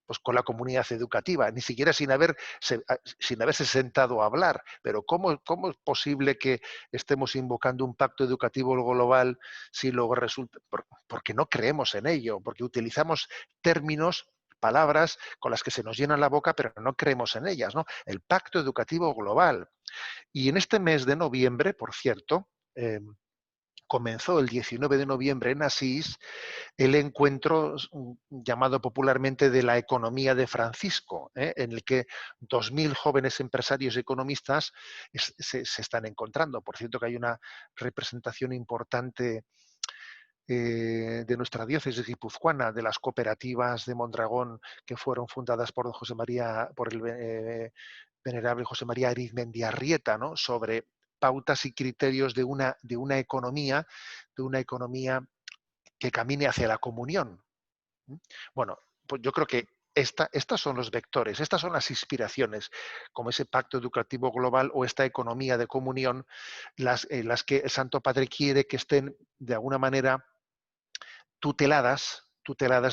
pues con la comunidad educativa, ni siquiera sin haberse sentado a hablar. Pero ¿cómo es posible que estemos invocando un pacto educativo global si luego resulta? porque no creemos en ello, porque utilizamos términos, palabras con las que se nos llena la boca, pero no creemos en ellas, ¿no? El Pacto Educativo Global. Y en este mes de noviembre, por cierto, comenzó el 19 de noviembre en Asís el encuentro llamado popularmente de la economía de Francisco, en el que 2.000 jóvenes empresarios y economistas se están encontrando. Por cierto que hay una representación importante de nuestra diócesis guipuzcoana, de las cooperativas de Mondragón que fueron fundadas por José María, por el venerable José María Arizmendiarrieta, ¿no? Sobre pautas y criterios de una economía que camine hacia la comunión. Bueno, pues yo creo que estas son los vectores, estas son las inspiraciones, como ese pacto educativo global o esta economía de comunión, las que el Santo Padre quiere que estén de alguna manera tuteladas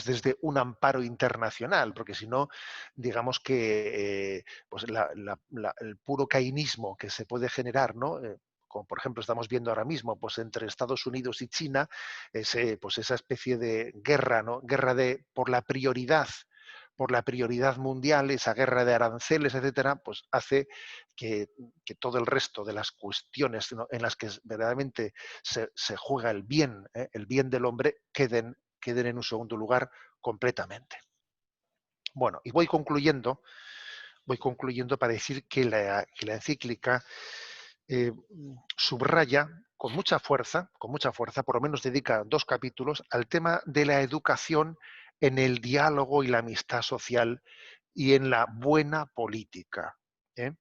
desde un amparo internacional, porque si no, digamos que pues el puro cainismo que se puede generar, ¿no? Como por ejemplo estamos viendo ahora mismo, pues entre Estados Unidos y China, pues esa especie de guerra, ¿no? Guerra por la prioridad mundial, esa guerra de aranceles, etcétera, pues hace que todo el resto de las cuestiones, ¿no?, en las que verdaderamente se juega el bien del hombre, queden en un segundo lugar completamente. Bueno, y voy concluyendo para decir que la encíclica subraya con mucha fuerza, por lo menos dedica 2 capítulos al tema de la educación en el diálogo y la amistad social y en la buena política. ¿eh?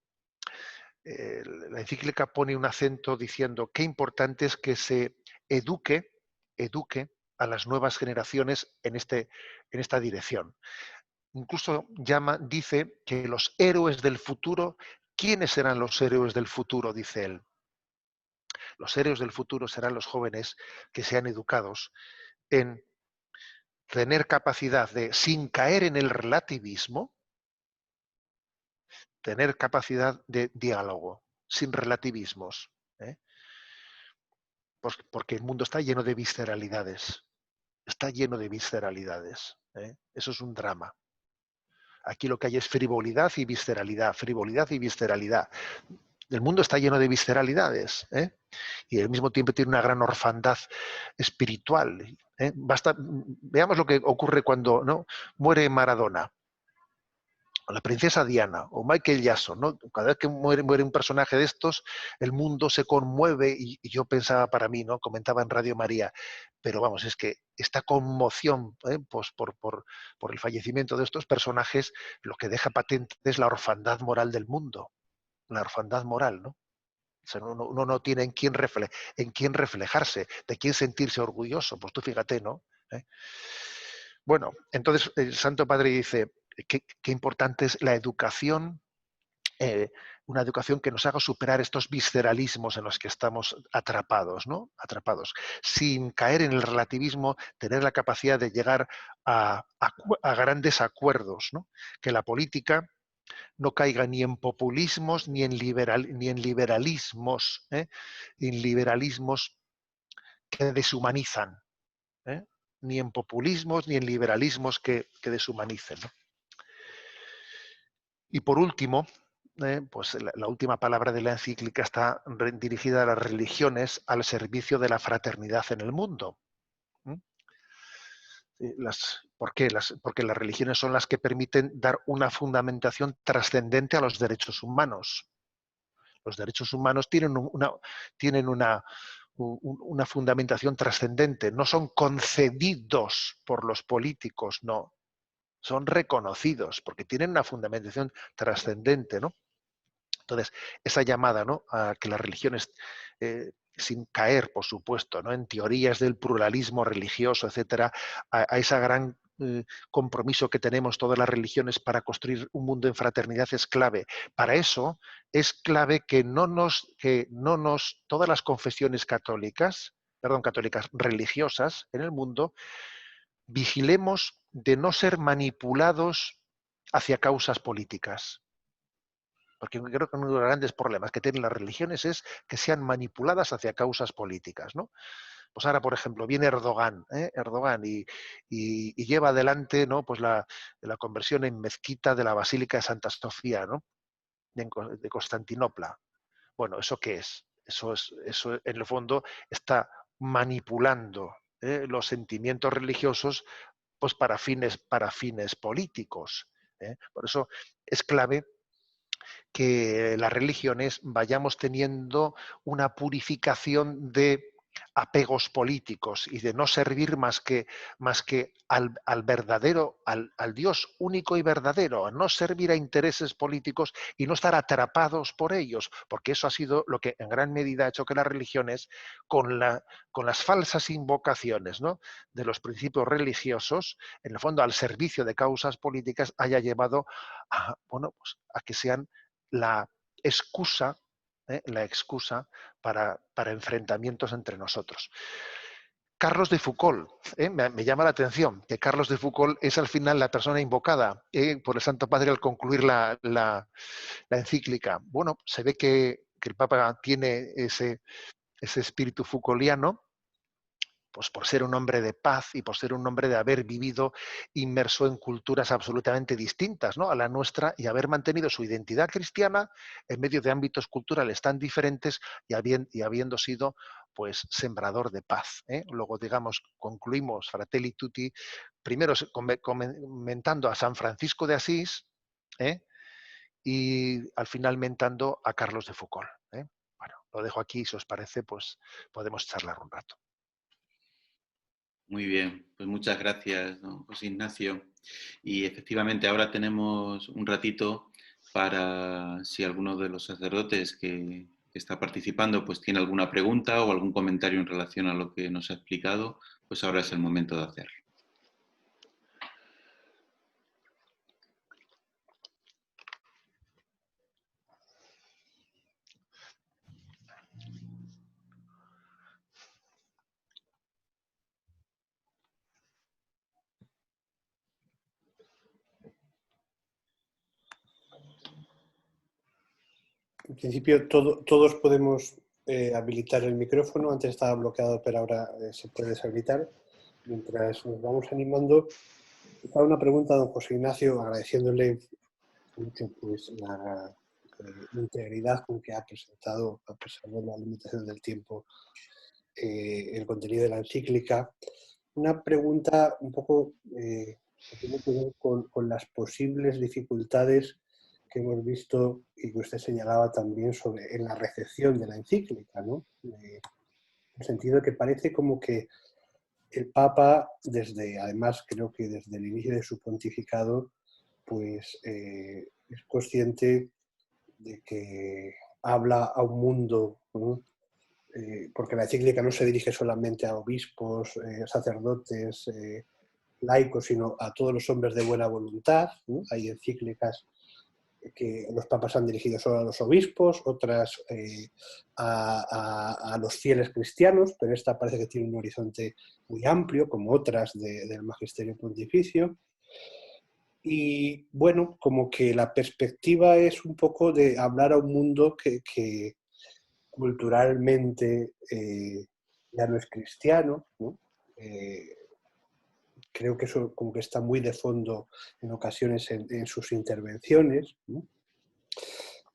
La encíclica pone un acento diciendo qué importante es que se eduque a las nuevas generaciones en esta dirección. Incluso dice que los héroes del futuro, ¿quiénes serán los héroes del futuro? Dice él. Los héroes del futuro serán los jóvenes que sean educados en tener capacidad de, sin caer en el relativismo, tener capacidad de diálogo, sin relativismos. ¿eh? Porque el mundo está lleno de visceralidades. Está lleno de visceralidades. Eso es un drama. Aquí lo que hay es frivolidad y visceralidad, frivolidad y visceralidad. El mundo está lleno de visceralidades, y al mismo tiempo tiene una gran orfandad espiritual. Veamos lo que ocurre cuando, ¿no?, muere Maradona, o la princesa Diana, o Michael Jackson, ¿no? Cada vez que muere un personaje de estos, el mundo se conmueve y yo pensaba para mí, ¿no? Comentaba en Radio María, pero vamos, es que esta conmoción, pues por el fallecimiento de estos personajes, lo que deja patente es la orfandad moral del mundo, la orfandad moral, ¿no? O sea, uno no tiene en quién reflejarse, de quién sentirse orgulloso. Pues tú fíjate, ¿no? Bueno, entonces el Santo Padre dice qué importante es la educación, una educación que nos haga superar estos visceralismos en los que estamos atrapados, ¿no? Atrapados. Sin caer en el relativismo, tener la capacidad de llegar a grandes acuerdos, ¿no? Que la política no caiga ni en populismos ni en liberalismos, en liberalismos que deshumanizan, ¿eh? Ni en populismos ni en liberalismos que deshumanicen, ¿no? Y por último, pues la última palabra de la encíclica está dirigida a las religiones al servicio de la fraternidad en el mundo. ¿Por qué? Porque las religiones son las que permiten dar una fundamentación trascendente a los derechos humanos. Los derechos humanos tienen una fundamentación trascendente, no son concedidos por los políticos, no, son reconocidos porque tienen una fundamentación trascendente, ¿no? Entonces, esa llamada, ¿no?, a que las religiones, sin caer, por supuesto, ¿no?, en teorías del pluralismo religioso, etcétera, a ese gran compromiso que tenemos todas las religiones para construir un mundo en fraternidad es clave. Para eso es clave que todas las confesiones católicas religiosas en el mundo, vigilemos de no ser manipulados hacia causas políticas. Porque creo que uno de los grandes problemas que tienen las religiones es que sean manipuladas hacia causas políticas, ¿no? Pues ahora, por ejemplo, viene Erdogan, Erdogan y lleva adelante, ¿no? Pues la conversión en mezquita de la Basílica de Santa Sofía, ¿no? De Constantinopla. Bueno, ¿eso qué es? Eso en el fondo está manipulando los sentimientos religiosos pues para fines políticos. Por eso es clave que las religiones vayamos teniendo una purificación de apegos políticos y de no servir más que al verdadero, al Dios único y verdadero, a no servir a intereses políticos y no estar atrapados por ellos, porque eso ha sido lo que en gran medida ha hecho que las religiones, con las falsas invocaciones, ¿no?, de los principios religiosos, en el fondo al servicio de causas políticas, haya llevado a, bueno, pues, a que sean la excusa, la excusa para enfrentamientos entre nosotros. Carlos de Foucault, me llama la atención que Carlos de Foucault es al final la persona invocada por el Santo Padre al concluir la encíclica. Bueno, se ve que el Papa tiene ese espíritu Foucaultiano, pues por ser un hombre de paz y por ser un hombre de haber vivido inmerso en culturas absolutamente distintas, ¿no?, a la nuestra, y haber mantenido su identidad cristiana en medio de ámbitos culturales tan diferentes y habiendo sido pues sembrador de paz. Luego, digamos, concluimos Fratelli Tutti, primero comentando a San Francisco de Asís, y al final mentando a Carlos de Foucault. Bueno, lo dejo aquí, si os parece, pues podemos charlar un rato. Muy bien, pues muchas gracias, don José Ignacio. Y efectivamente ahora tenemos un ratito para si alguno de los sacerdotes que está participando pues tiene alguna pregunta o algún comentario en relación a lo que nos ha explicado, pues ahora es el momento de hacerlo. En principio, todos podemos habilitar el micrófono. Antes estaba bloqueado, pero ahora se puede deshabilitar. Mientras nos vamos animando, estaba una pregunta a don José Ignacio, agradeciéndole mucho pues, la integridad con que ha presentado, a pesar de la limitación del tiempo, el contenido de la encíclica. Una pregunta un poco que tiene que ver con las posibles dificultades que hemos visto y que usted señalaba también en la recepción de la encíclica, ¿no? En el sentido de que parece como que el Papa, además creo que desde el inicio de su pontificado, pues es consciente de que habla a un mundo, ¿no?, porque la encíclica no se dirige solamente a obispos, sacerdotes, laicos, sino a todos los hombres de buena voluntad, ¿no? Hay encíclicas que los papas han dirigido solo a los obispos, otras a los fieles cristianos, pero esta parece que tiene un horizonte muy amplio, como otras del magisterio pontificio. Y bueno, como que la perspectiva es un poco de hablar a un mundo que culturalmente ya no es cristiano, ¿no? Creo que eso como que está muy de fondo en ocasiones en sus intervenciones, ¿no?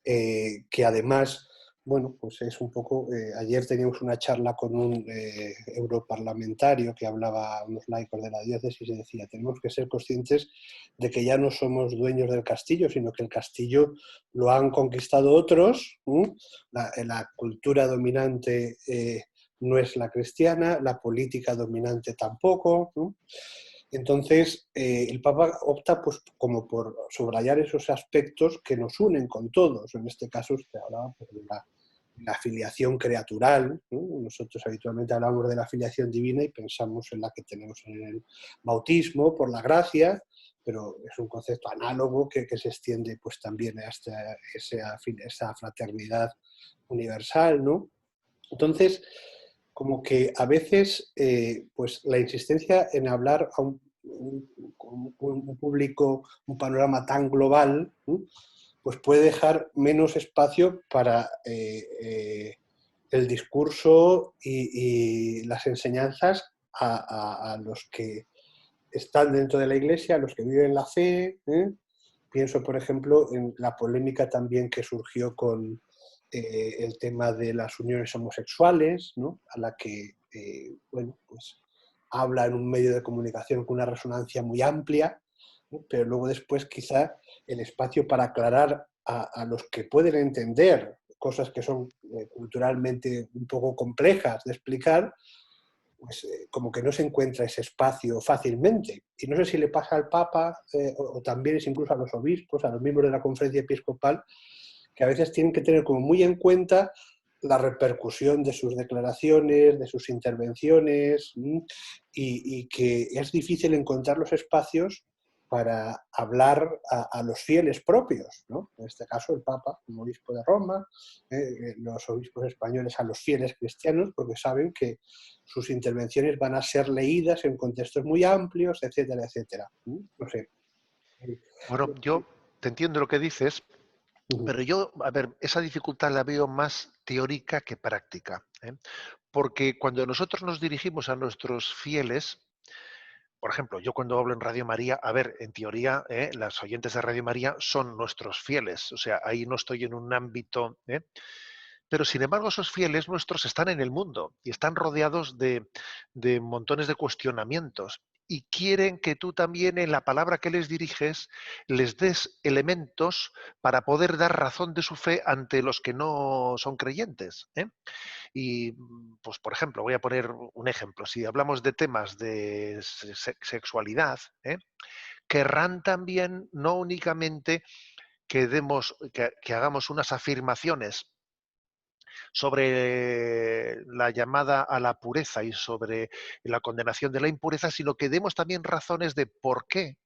Que además, bueno, pues es un poco... ayer teníamos una charla con un europarlamentario que hablaba a unos laicos de la diócesis y decía, tenemos que ser conscientes de que ya no somos dueños del castillo, sino que el castillo lo han conquistado otros, la cultura dominante no es la cristiana, la política dominante tampoco, ¿no? Entonces, el Papa opta pues, como por subrayar esos aspectos que nos unen con todos. En este caso, usted hablaba pues, de la filiación creatural, ¿no? Nosotros habitualmente hablamos de la filiación divina y pensamos en la que tenemos en el bautismo, por la gracia, pero es un concepto análogo que se extiende pues, también a esa fraternidad universal, ¿no? Entonces, como que a veces pues la insistencia en hablar a un público, un panorama tan global, pues puede dejar menos espacio para el discurso y las enseñanzas a los que están dentro de la Iglesia, a los que viven la fe. Pienso, por ejemplo, en la polémica también que surgió con el tema de las uniones homosexuales, ¿no? A la que, bueno, pues habla en un medio de comunicación con una resonancia muy amplia, ¿no? Pero luego después quizá el espacio para aclarar a los que pueden entender cosas que son culturalmente un poco complejas de explicar, pues como que no se encuentra ese espacio fácilmente. Y no sé si le pasa al Papa o también es incluso a los obispos, a los miembros de la conferencia episcopal, que a veces tienen que tener como muy en cuenta la repercusión de sus declaraciones, de sus intervenciones, y que es difícil encontrar los espacios para hablar a los fieles propios, ¿no? En este caso el Papa, como obispo de Roma, los obispos españoles a los fieles cristianos, porque saben que sus intervenciones van a ser leídas en contextos muy amplios, etcétera, etcétera. No sé. Bueno, yo te entiendo lo que dices, pero yo, a ver, esa dificultad la veo más teórica que práctica, ¿eh? Porque cuando nosotros nos dirigimos a nuestros fieles, por ejemplo, yo cuando hablo en Radio María, a ver, en teoría, las oyentes de Radio María son nuestros fieles, o sea, ahí no estoy en un ámbito, pero sin embargo esos fieles nuestros están en el mundo y están rodeados de montones de cuestionamientos y quieren que tú también en la palabra que les diriges les des elementos para poder dar razón de su fe ante los que no son creyentes, ¿eh? Y, pues, por ejemplo, voy a poner un ejemplo. Si hablamos de temas de sexualidad, querrán también no únicamente que hagamos unas afirmaciones sobre la llamada a la pureza y sobre la condenación de la impureza, sino que demos también razones de por qué.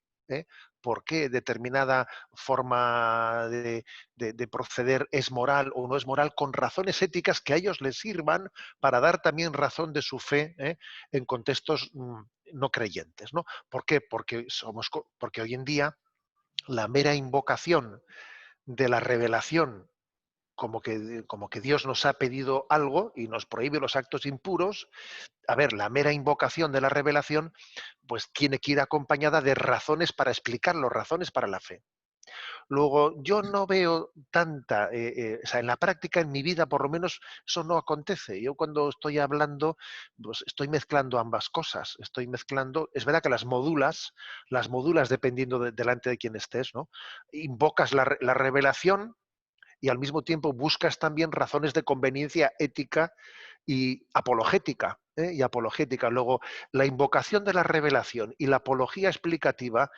¿Por qué determinada forma de proceder es moral o no es moral, con razones éticas que a ellos les sirvan para dar también razón de su fe en contextos no creyentes, ¿no? ¿Por qué? Porque hoy en día la mera invocación de la revelación como que Dios nos ha pedido algo y nos prohíbe los actos impuros, a ver, la mera invocación de la revelación, pues tiene que ir acompañada de razones para explicarlo, razones para la fe. Luego, yo no veo o sea, en la práctica, en mi vida, por lo menos, eso no acontece. Yo cuando estoy hablando, pues estoy mezclando ambas cosas. Estoy mezclando, es verdad que las modulas dependiendo delante de quién estés, ¿no? Invocas la revelación y al mismo tiempo buscas también razones de conveniencia ética y apologética. Y apologética. Luego, la invocación de la revelación y la apología explicativa,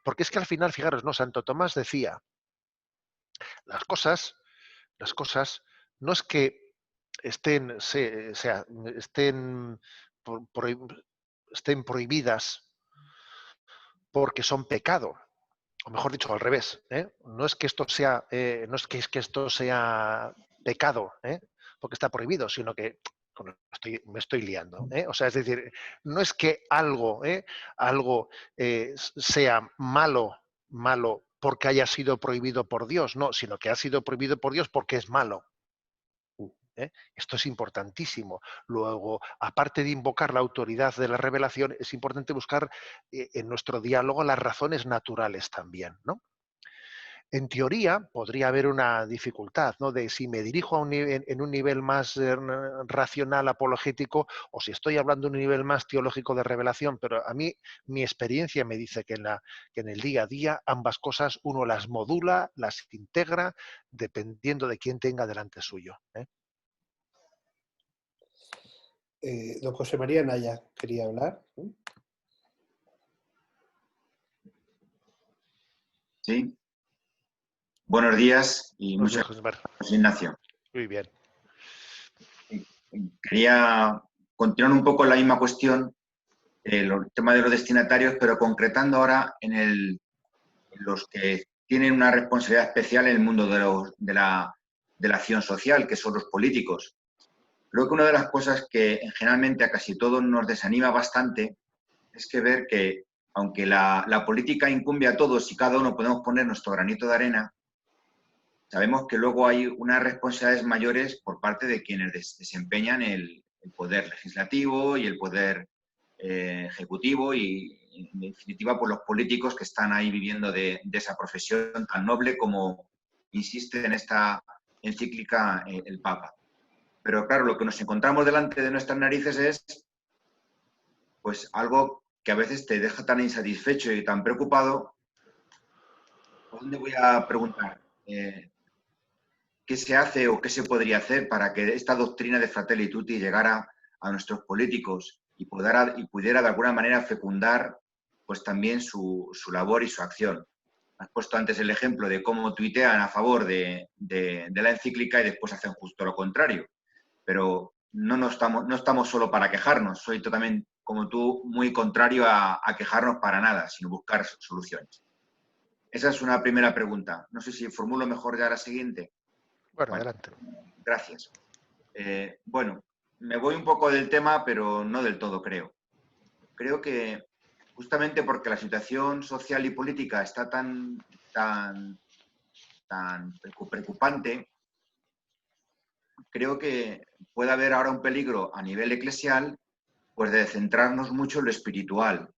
porque es que al final, fijaros, ¿no? Santo Tomás decía, las cosas no es que estén, estén prohibidas porque son pecado, o mejor dicho, al revés, no es que esto sea, no es que esto sea pecado, porque está prohibido, sino que bueno, me estoy liando. O sea, es decir, no es que algo sea malo porque haya sido prohibido por Dios, no, sino que ha sido prohibido por Dios porque es malo. Esto es importantísimo. Luego, aparte de invocar la autoridad de la revelación, es importante buscar en nuestro diálogo las razones naturales también, ¿no? En teoría, podría haber una dificultad, ¿no? De si me dirijo en un nivel más racional, apologético, o si estoy hablando en un nivel más teológico de revelación, pero a mí mi experiencia me dice que en el día a día ambas cosas uno las modula, las integra, dependiendo de quién tenga delante suyo. Don José María Naya quería hablar. Sí. Buenos días y muchas gracias, Ignacio. Muy bien. Quería continuar un poco la misma cuestión, el tema de los destinatarios, pero concretando ahora en los que tienen una responsabilidad especial en el mundo de la acción social, que son los políticos. Creo que una de las cosas que generalmente a casi todos nos desanima bastante es que ver que, aunque la política incumbe a todos y cada uno podemos poner nuestro granito de arena, sabemos que luego hay unas responsabilidades mayores por parte de quienes desempeñan el poder legislativo y el poder ejecutivo y, en definitiva, por los políticos que están ahí viviendo de esa profesión tan noble como insiste en esta encíclica el Papa. Pero claro, lo que nos encontramos delante de nuestras narices es pues algo que a veces te deja tan insatisfecho y tan preocupado. ¿Por dónde voy a preguntar? ¿Qué se hace o qué se podría hacer para que esta doctrina de Fratelli Tutti llegara a nuestros políticos y pudiera de alguna manera fecundar pues también su labor y su acción? Has puesto antes el ejemplo de cómo tuitean a favor de la encíclica y después hacen justo lo contrario. Pero no estamos solo para quejarnos. Soy totalmente, como tú, muy contrario a quejarnos para nada, sino buscar soluciones. Esa es una primera pregunta. No sé si formulo mejor ya la siguiente. Bueno, Bueno, adelante. gracias. Bueno, me voy un poco del tema, pero no del todo, creo. Creo que justamente porque la situación social y política está tan preocupante, creo que puede haber ahora un peligro a nivel eclesial, pues de centrarnos mucho en lo espiritual.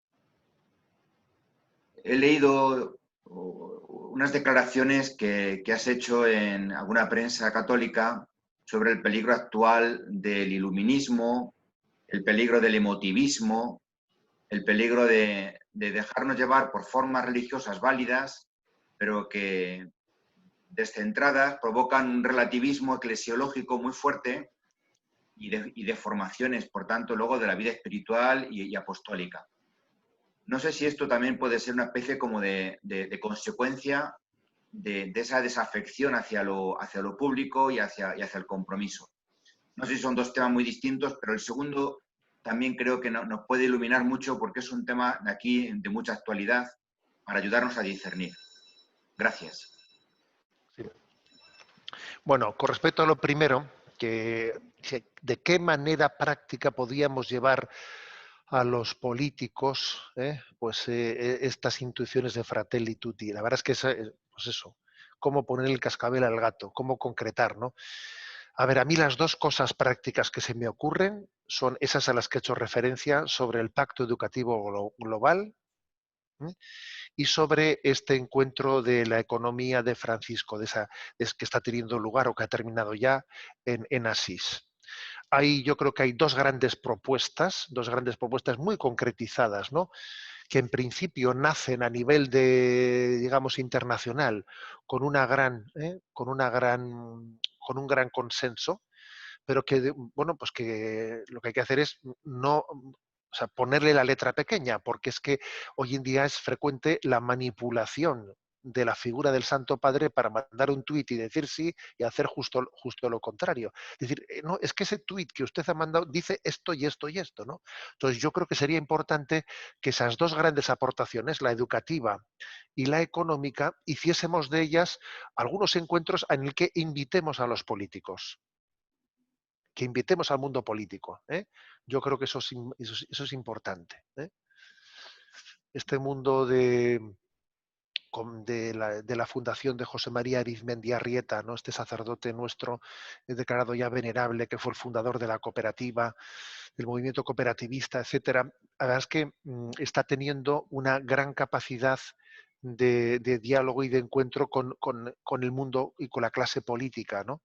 He leído unas declaraciones que has hecho en alguna prensa católica sobre el peligro actual del iluminismo, el peligro del emotivismo, el peligro de dejarnos llevar por formas religiosas válidas, pero que descentradas provocan un relativismo eclesiológico muy fuerte y de formaciones, por tanto, luego de la vida espiritual y apostólica. No sé si esto también puede ser una especie como de consecuencia de esa desafección hacia lo público y hacia el compromiso. No sé si son dos temas muy distintos, pero el segundo también creo que nos puede iluminar mucho porque es un tema de aquí de mucha actualidad para ayudarnos a discernir. Gracias. Sí. Bueno, con respecto a lo primero, de qué manera práctica podíamos llevar a los políticos estas intuiciones de Fratelli Tutti. La verdad es que pues eso, cómo poner el cascabel al gato, cómo concretar, ¿no? A ver, a mí las dos cosas prácticas que se me ocurren son esas a las que he hecho referencia sobre el Pacto Educativo Global, ¿eh? Y sobre este encuentro de la economía de Francisco, que está teniendo lugar o que ha terminado ya en Asís. Yo creo que hay dos grandes propuestas muy concretizadas, ¿no? Que en principio nacen a nivel de, digamos, internacional con con un gran consenso, pero que, bueno, pues que lo que hay que hacer es no, o sea, ponerle la letra pequeña, porque es que hoy en día es frecuente la manipulación de la figura del Santo Padre para mandar un tuit y decir sí y hacer justo lo contrario. Es decir, no, es que ese tuit que usted ha mandado dice esto y esto y esto, ¿no? Entonces yo creo que sería importante que esas dos grandes aportaciones, la educativa y la económica, hiciésemos de ellas algunos encuentros en el que invitemos a los políticos, que invitemos al mundo político, ¿eh? Yo creo que eso es importante, ¿eh? Este mundo de la fundación de José María Arizmendi Arrieta, ¿no? Este sacerdote nuestro declarado ya venerable, que fue el fundador de la cooperativa, del movimiento cooperativista, etcétera. La verdad es que está teniendo una gran capacidad de diálogo y de encuentro con el mundo y con la clase política, ¿no?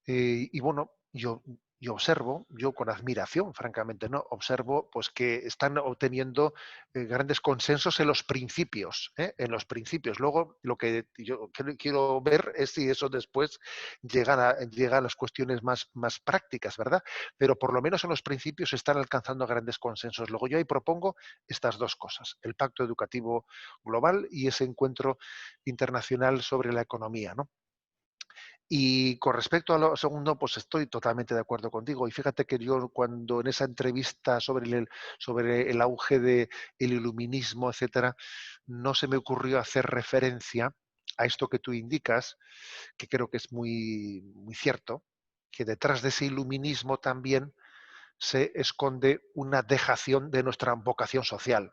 Y bueno, yo observo, yo con admiración, francamente, ¿no? Observo pues que están obteniendo grandes consensos en los principios, ¿eh? En los principios. Luego, lo que yo quiero ver es si eso después llega a las cuestiones más prácticas, ¿verdad? Pero por lo menos en los principios están alcanzando grandes consensos. Luego yo ahí propongo estas dos cosas, el Pacto Educativo Global y ese encuentro internacional sobre la economía, ¿no? Y con respecto a lo segundo, pues estoy totalmente de acuerdo contigo. Y fíjate que yo cuando en esa entrevista sobre el auge del iluminismo, etcétera, no se me ocurrió hacer referencia a esto que tú indicas, que creo que es muy cierto, que detrás de ese iluminismo también se esconde una dejación de nuestra vocación social.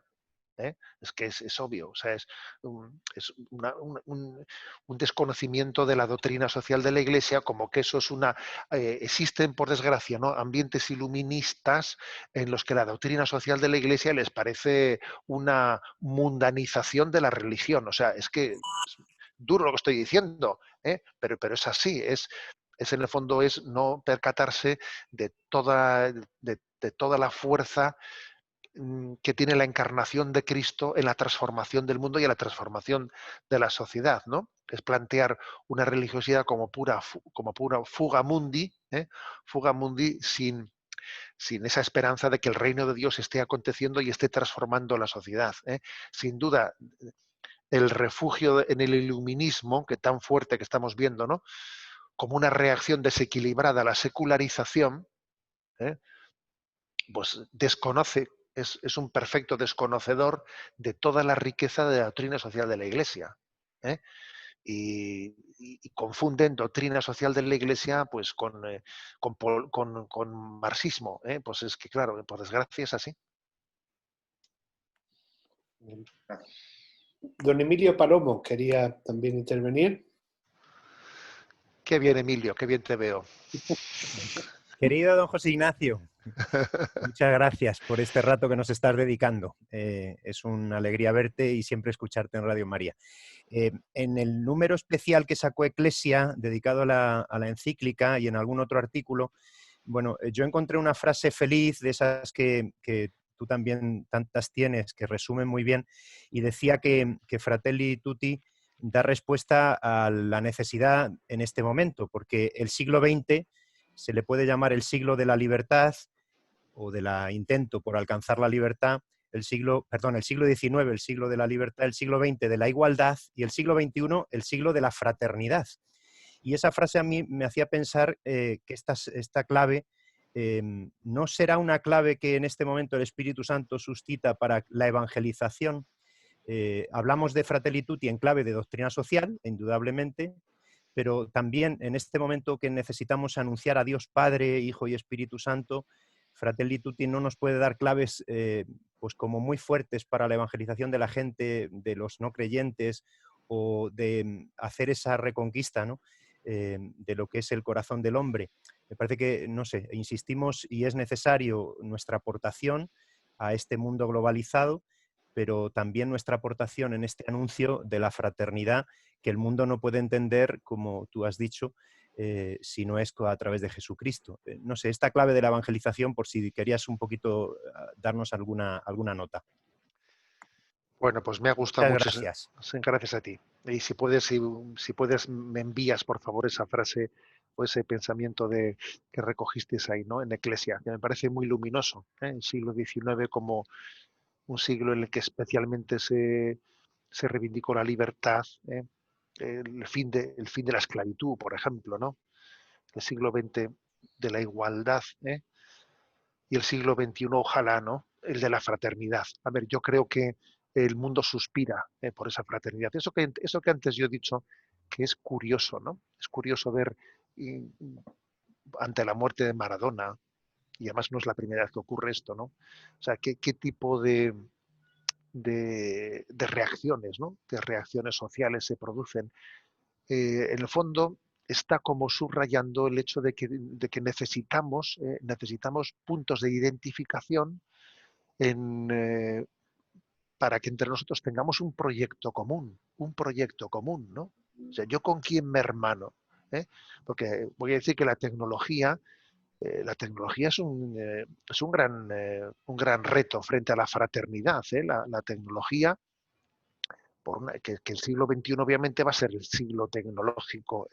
¿eh? Es que es obvio, o sea, es un desconocimiento de la doctrina social de la Iglesia, como que eso es una... existen, por desgracia, ¿no?, ambientes iluministas en los que la doctrina social de la Iglesia les parece una mundanización de la religión. O sea, es que es duro lo que estoy diciendo, pero es así, es en el fondo es no percatarse de toda la fuerza que tiene la encarnación de Cristo en la transformación del mundo y en la transformación de la sociedad, ¿no? Es plantear una religiosidad como pura fuga mundi, fuga mundi sin esa esperanza de que el reino de Dios esté aconteciendo y esté transformando la sociedad. Sin duda, el refugio en el iluminismo, que tan fuerte que estamos viendo, ¿no?, como una reacción desequilibrada a la secularización, ¿eh?, pues desconoce, es un perfecto desconocedor de toda la riqueza de la doctrina social de la Iglesia. ¿eh? Y confunden doctrina social de la Iglesia pues con marxismo. Pues es que, claro, por desgracia es así. Don Emilio Palomo quería también intervenir. Qué bien, Emilio, qué bien te veo. Querido don José Ignacio, muchas gracias por este rato que nos estás dedicando. Es una alegría verte y siempre escucharte en Radio María. En el número especial que sacó Ecclesia, dedicado a la encíclica, y en algún otro artículo, bueno, yo encontré una frase feliz de esas que tú también tantas tienes, que resumen muy bien, y decía que Fratelli Tutti da respuesta a la necesidad en este momento, porque el siglo XX se le puede llamar el siglo de la libertad o del intento por alcanzar la libertad, el siglo XIX, el siglo de la libertad, el siglo XX de la igualdad y el siglo XXI, el siglo de la fraternidad. Y esa frase a mí me hacía pensar que esta clave no será una clave que en este momento el Espíritu Santo suscita para la evangelización. Hablamos de Fratelli Tutti en clave de doctrina social, indudablemente, pero también en este momento que necesitamos anunciar a Dios Padre, Hijo y Espíritu Santo, Fratelli Tutti no nos puede dar claves pues como muy fuertes para la evangelización de la gente, de los no creyentes, o de hacer esa reconquista, ¿no?, de lo que es el corazón del hombre. Me parece que, no sé, insistimos y es necesario nuestra aportación a este mundo globalizado, pero también nuestra aportación en este anuncio de la fraternidad que el mundo no puede entender, como tú has dicho, si no es a través de Jesucristo. No sé, esta clave de la evangelización, por si querías un poquito darnos alguna nota. Bueno, pues me ha gustado mucho. Gracias. Gracias a ti. Y si puedes, me envías, por favor, esa frase o ese pensamiento que recogisteis ahí, ¿no?, en Ecclesia, que me parece muy luminoso. El siglo XIX como un siglo en el que especialmente se reivindicó la libertad, el fin de la esclavitud, por ejemplo, ¿no? El siglo XX de la igualdad, y el siglo XXI, ojalá, ¿no?, el de la fraternidad. A ver, yo creo que el mundo suspira por esa fraternidad. Eso que antes yo he dicho, que es curioso, ¿no? Es curioso ver ante la muerte de Maradona, y además no es la primera vez que ocurre esto, ¿no? O sea, qué tipo de reacciones, ¿no?, de reacciones sociales se producen. En el fondo está como subrayando el hecho de que necesitamos puntos de identificación para que entre nosotros tengamos un proyecto común, ¿no? O sea, ¿yo con quién me hermano? Porque voy a decir que la tecnología es un gran reto frente a la fraternidad. La tecnología, que el siglo XXI obviamente va a ser el siglo tecnológico, o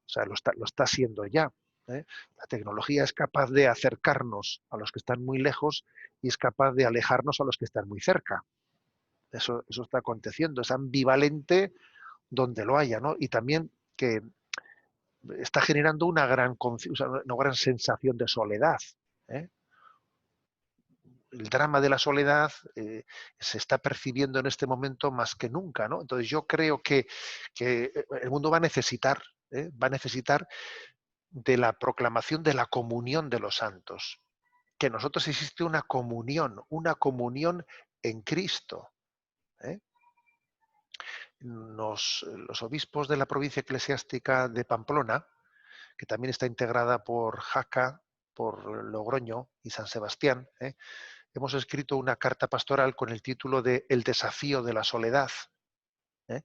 sea, lo está siendo ya. La tecnología es capaz de acercarnos a los que están muy lejos y es capaz de alejarnos a los que están muy cerca. Eso está aconteciendo, es ambivalente donde lo haya, ¿no? Y también que está generando una gran sensación de soledad. El drama de la soledad se está percibiendo en este momento más que nunca, ¿no? Entonces yo creo que el mundo va a necesitar de la proclamación de la comunión de los santos, que nosotros existe una comunión en Cristo, ¿eh? Los obispos de la provincia eclesiástica de Pamplona, que también está integrada por Jaca, por Logroño y San Sebastián, hemos escrito una carta pastoral con el título de El desafío de la soledad. ¿eh?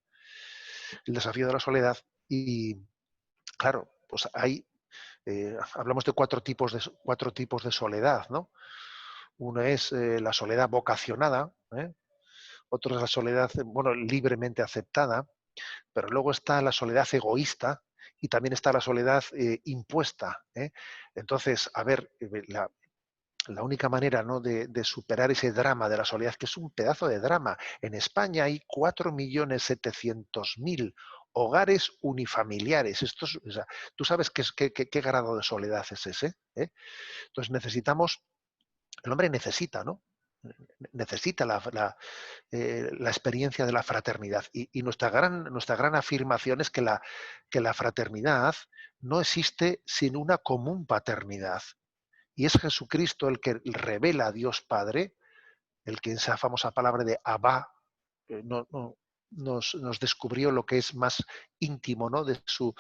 El desafío de la soledad. Y claro, pues hay, hablamos de cuatro tipos de soledad, ¿no? Una es la soledad vocacionada, otra es la soledad, bueno, libremente aceptada, pero luego está la soledad egoísta y también está la soledad impuesta. Entonces, a ver, la única manera, ¿no?, de superar ese drama de la soledad, que es un pedazo de drama. En España hay 4.700.000 hogares unifamiliares. Esto es, o sea, tú sabes qué grado de soledad es ese. Entonces necesitamos, el hombre necesita, ¿no? Necesita la experiencia de la fraternidad. Y nuestra gran afirmación es que la fraternidad no existe sin una común paternidad. Y es Jesucristo el que revela a Dios Padre, el que en esa famosa palabra de Abba nos descubrió lo que es más íntimo, ¿no?, de su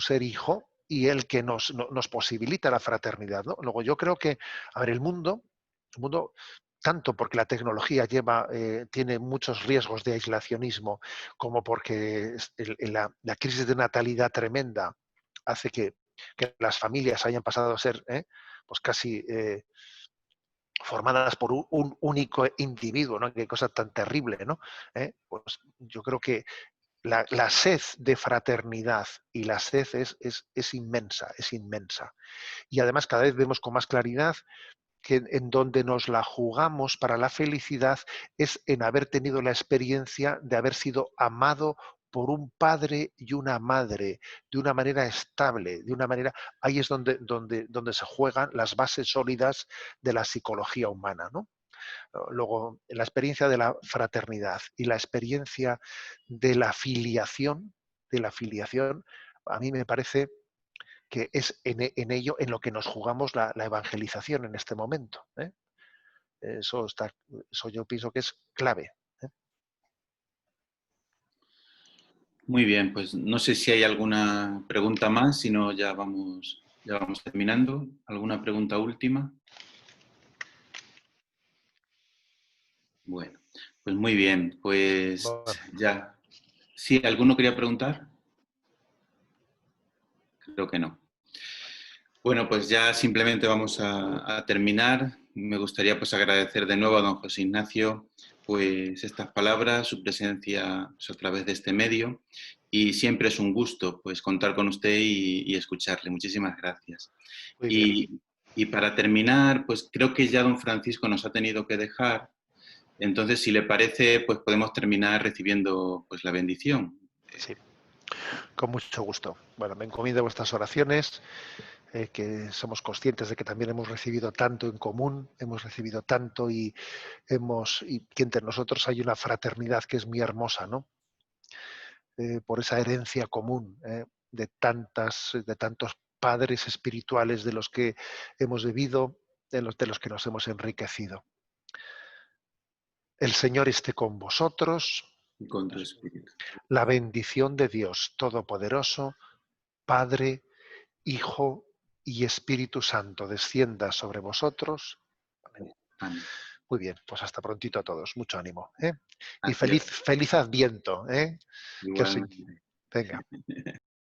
ser hijo, y el que nos posibilita la fraternidad, ¿no? Luego yo creo que, a ver, el mundo tanto porque la tecnología tiene muchos riesgos de aislacionismo, como porque la crisis de natalidad tremenda hace que las familias hayan pasado a ser pues casi formadas por un único individuo, ¿no? Qué cosa tan terrible, ¿no? Pues yo creo que la sed de fraternidad y la sed es inmensa, es inmensa. Y además cada vez vemos con más claridad que en donde nos la jugamos para la felicidad es en haber tenido la experiencia de haber sido amado por un padre y una madre de una manera estable, de una manera, ahí es donde se juegan las bases sólidas de la psicología humana, ¿no? Luego, la experiencia de la fraternidad y la experiencia de la filiación, a mí me parece que es en ello en lo que nos jugamos la evangelización en este momento. Eso yo pienso que es clave. Muy bien, pues no sé si hay alguna pregunta más, si no ya vamos terminando. ¿Alguna pregunta última? Bueno, pues muy bien, pues Bueno, ya. ¿Sí? ¿Alguno quería preguntar? Creo que no. Bueno, pues ya simplemente vamos a terminar. Me gustaría pues agradecer de nuevo a don José Ignacio pues estas palabras, su presencia pues, a través de este medio, y siempre es un gusto pues contar con usted y escucharle. Muchísimas gracias. muy bien. Y para terminar, pues creo que ya don Francisco nos ha tenido que dejar. Entonces, si le parece, pues podemos terminar recibiendo pues la bendición. Sí, con mucho gusto. Bueno, me encomiendo vuestras oraciones, que somos conscientes de que también hemos recibido tanto en común, hemos recibido tanto y que entre nosotros hay una fraternidad que es muy hermosa, ¿no? Por esa herencia común de tantos padres espirituales de los que hemos vivido, de los que nos hemos enriquecido. El Señor esté con vosotros. Y con tu espíritu. La bendición de Dios Todopoderoso, Padre, Hijo y Espíritu Santo, descienda sobre vosotros. Amén. Amén. Muy bien, pues hasta prontito a todos. Mucho ánimo. Y Así es. feliz Adviento. Que sí. Igualmente. Venga.